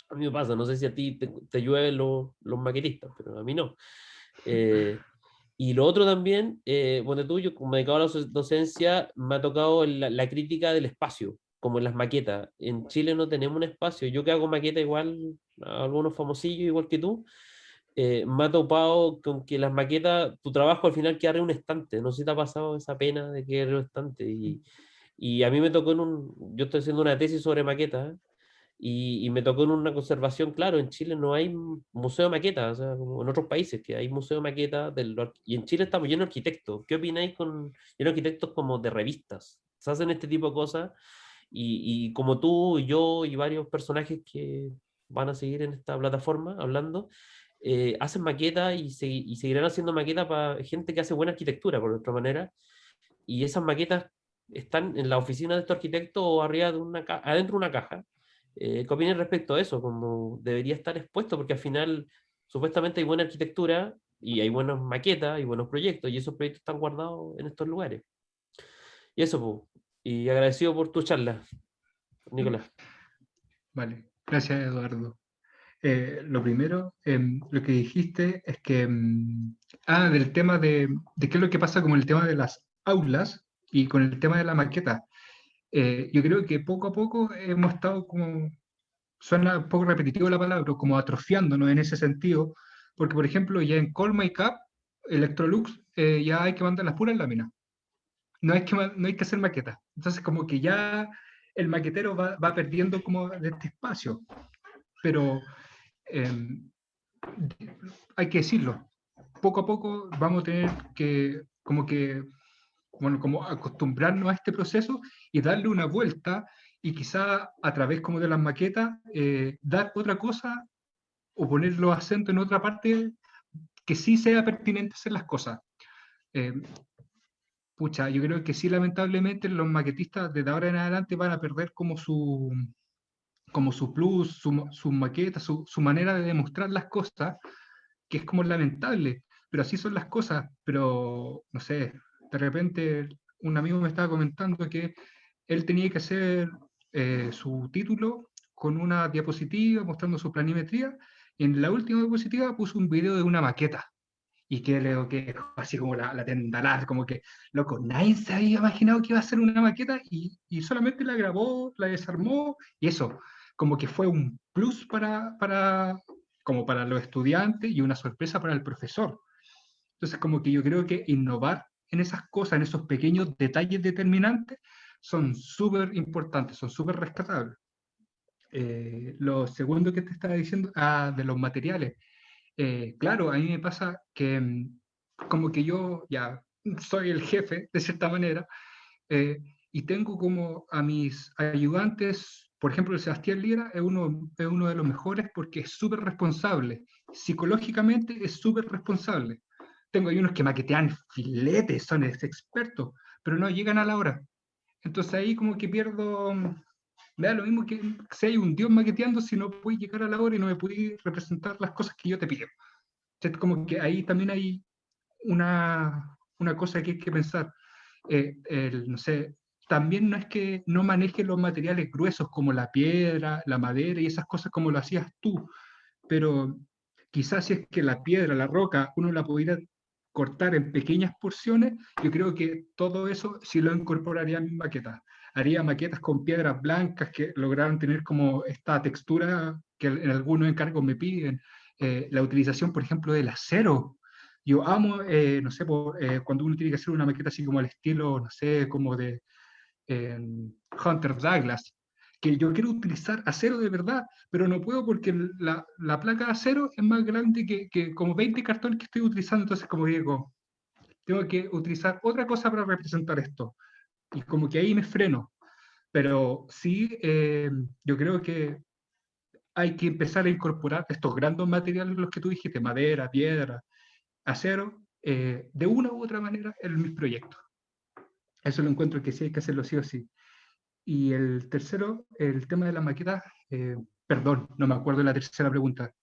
A mí me pasa, no sé si a ti te llueven los maquetistas, pero a mí no. Eh, y lo otro también, bueno, tú, yo como me he dedicado a la docencia, me ha tocado la crítica del espacio, como en las maquetas. En Chile no tenemos un espacio. Yo que hago maqueta igual, a algunos famosillos igual que tú, me ha topado con que las maquetas, tu trabajo al final queda en un estante. No sé si te ha pasado esa pena de quedar en un estante. Y a mí me tocó yo estoy haciendo una tesis sobre maquetas, y me tocó en una conservación, claro, en Chile no hay museo de maquetas, o sea, como en otros países que hay museo de maquetas, y en Chile estamos llenos de arquitectos. ¿Qué opináis llenos de arquitectos como de revistas? Se hacen este tipo de cosas, y como tú, yo y varios personajes que van a seguir en esta plataforma hablando, hacen maquetas y seguirán haciendo maquetas para gente que hace buena arquitectura, por otra manera, y esas maquetas están en la oficina de estos arquitectos o arriba adentro de una caja. ¿Qué opinas respecto a eso? Como debería estar expuesto, porque al final supuestamente hay buena arquitectura y hay buenas maquetas y buenos proyectos, y esos proyectos están guardados en estos lugares. Y eso, pues. Y agradecido por tu charla, Nicolás. Vale, gracias Eduardo. Lo primero, lo que dijiste es que, del tema de qué es lo que pasa con el tema de las aulas y con el tema de la maqueta. Yo creo que poco a poco hemos estado como, suena un poco repetitivo la palabra, como atrofiándonos en ese sentido, porque por ejemplo ya en Colma y Cap, Electrolux, ya hay que mandar las puras láminas, no hay que hacer maquetas. Entonces como que ya el maquetero va perdiendo como de este espacio, pero hay que decirlo, poco a poco vamos a tener como acostumbrarnos a este proceso y darle una vuelta y quizá a través como de las maquetas dar otra cosa o poner los acentos en otra parte que sí sea pertinente hacer las cosas. Eh, yo creo que sí, lamentablemente los maquetistas desde ahora en adelante van a perder como su plus, su maqueta, su manera de demostrar las cosas, que es como lamentable, pero así son las cosas. Pero, no sé, de repente un amigo me estaba comentando que él tenía que hacer su título con una diapositiva mostrando su planimetría, y en la última diapositiva puso un video de una maqueta. Y creo que así como la tendalar, como que, loco, nadie se había imaginado que iba a ser una maqueta y solamente la grabó, la desarmó y eso, como que fue un plus como para los estudiantes y una sorpresa para el profesor. Entonces, como que yo creo que innovar en esas cosas, en esos pequeños detalles determinantes, son súper importantes, son súper rescatables. Lo segundo que te estaba diciendo, de los materiales. Claro, a mí me pasa que como que yo ya soy el jefe, de cierta manera, y tengo como a mis ayudantes, por ejemplo, el Sebastián Lira es uno de los mejores porque es súper responsable. Psicológicamente es súper responsable. Tengo hay unos que maquetean filetes, son expertos, pero no llegan a la hora. Entonces ahí como que pierdo, me da lo mismo que si hay un dios maqueteando, si no puedes llegar a la hora y no me puedes representar las cosas que yo te pido. Entonces como que ahí también hay una cosa que hay que pensar. No sé, también no es que no manejes los materiales gruesos como la piedra, la madera y esas cosas como lo hacías tú, pero quizás si es que la piedra, la roca, uno la pudiera cortar en pequeñas porciones, yo creo que todo eso sí lo incorporaría en mi maqueta. Haría maquetas con piedras blancas que lograran tener como esta textura que en algunos encargos me piden. La utilización, por ejemplo, del acero. Yo amo, no sé, cuando uno tiene que hacer una maqueta así como al estilo, no sé, como de Hunter Douglas, que yo quiero utilizar acero de verdad, pero no puedo porque la placa de acero es más grande que como 20 cartones que estoy utilizando, entonces como digo, tengo que utilizar otra cosa para representar esto. Y como que ahí me freno. Pero sí, yo creo que hay que empezar a incorporar estos grandes materiales, los que tú dijiste, madera, piedra, acero, de una u otra manera en mis proyectos. Eso lo encuentro que sí hay que hacerlo sí o sí. Y el tercero, el tema de la maqueta, perdón, no me acuerdo de la tercera pregunta.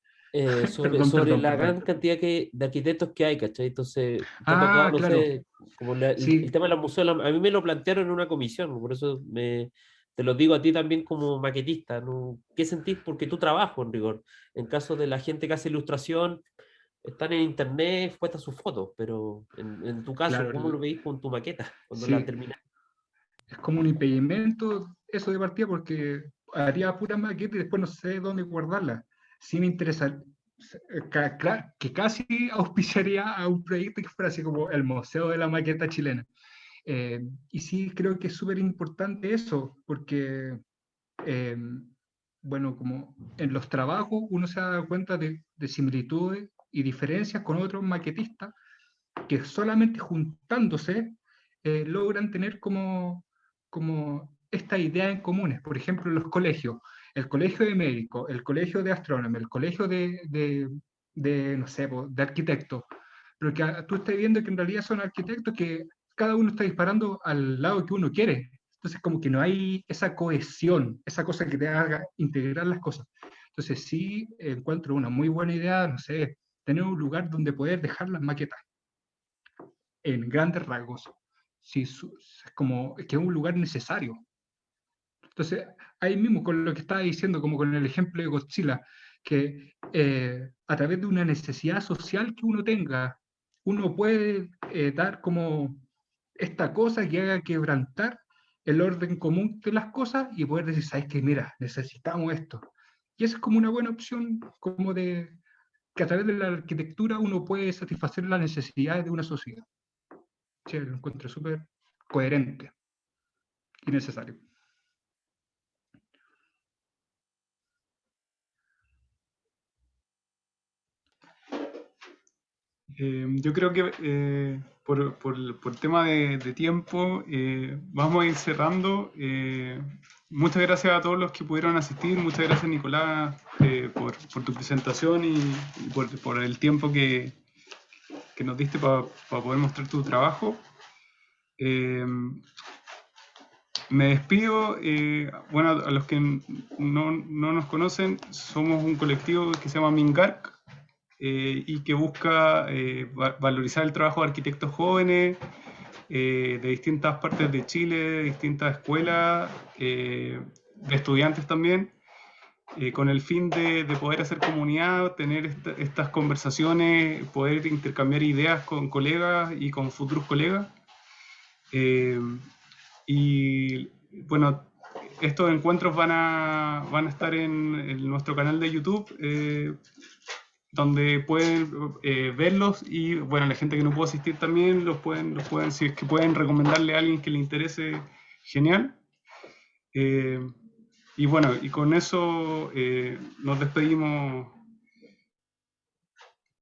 Sobre, Perdón, sobre perdón, la perdón. gran cantidad de arquitectos que hay, ¿cachai? Entonces, te ha tocado, no Claro, sé, como el sí, tema de los museos, a mí me lo plantearon en una comisión, por eso te lo digo a ti también como maquetista, ¿no? ¿Qué sentís? Porque tu trabajo, en rigor, en caso de la gente que hace ilustración, están en internet, puestas sus fotos, pero en tu caso, claro, ¿cómo lo veis con tu maqueta cuando la sí, terminas? es como un impedimento eso de partida porque haría pura maqueta y después no sé dónde guardarla. Sí me interesa, que casi auspiciaría a un proyecto que fuera así como el Museo de la Maqueta Chilena. Y sí creo que es súper importante eso, porque eh, bueno, como en los trabajos uno se da cuenta de similitudes y diferencias con otros maquetistas que solamente juntándose logran tener como esta idea en comunes. Por ejemplo, en los colegios, el colegio de médicos, el colegio de astrónomos, el colegio no sé, de arquitectos, pero que tú estás viendo que en realidad son arquitectos que cada uno está disparando al lado que uno quiere. Entonces, como que no hay esa cohesión, esa cosa que te haga integrar las cosas. Entonces, sí encuentro una muy buena idea, no sé, tener un lugar donde poder dejar las maquetas en grandes rasgos. Sí, es como que es un lugar necesario. Entonces, ahí mismo con lo que estaba diciendo, como con el ejemplo de Godzilla, que a través de una necesidad social que uno tenga, uno puede dar como esta cosa que haga quebrantar el orden común de las cosas y poder decir, ¿sabes qué? Mira, necesitamos esto. Y esa es como una buena opción, como de que a través de la arquitectura uno puede satisfacer las necesidades de una sociedad. Sí, lo encuentro súper coherente y necesario. Yo creo que por tema de tiempo vamos a ir cerrando. Muchas gracias a todos los que pudieron asistir. Muchas gracias, Nicolás, por tu presentación y por el tiempo que nos diste para poder mostrar tu trabajo. Me despido. Bueno, a los que no nos conocen, somos un colectivo que se llama Mingarc. Y que busca valorizar el trabajo de arquitectos jóvenes de distintas partes de Chile, de distintas escuelas, de estudiantes también, con el fin de poder hacer comunidad, tener estas conversaciones, poder intercambiar ideas con colegas y con futuros colegas. Y bueno, estos encuentros van a estar en nuestro canal de YouTube. donde pueden verlos y, bueno, la gente que no puede asistir también los pueden, si es que pueden recomendarle a alguien que le interese, genial. Y bueno, y con eso nos despedimos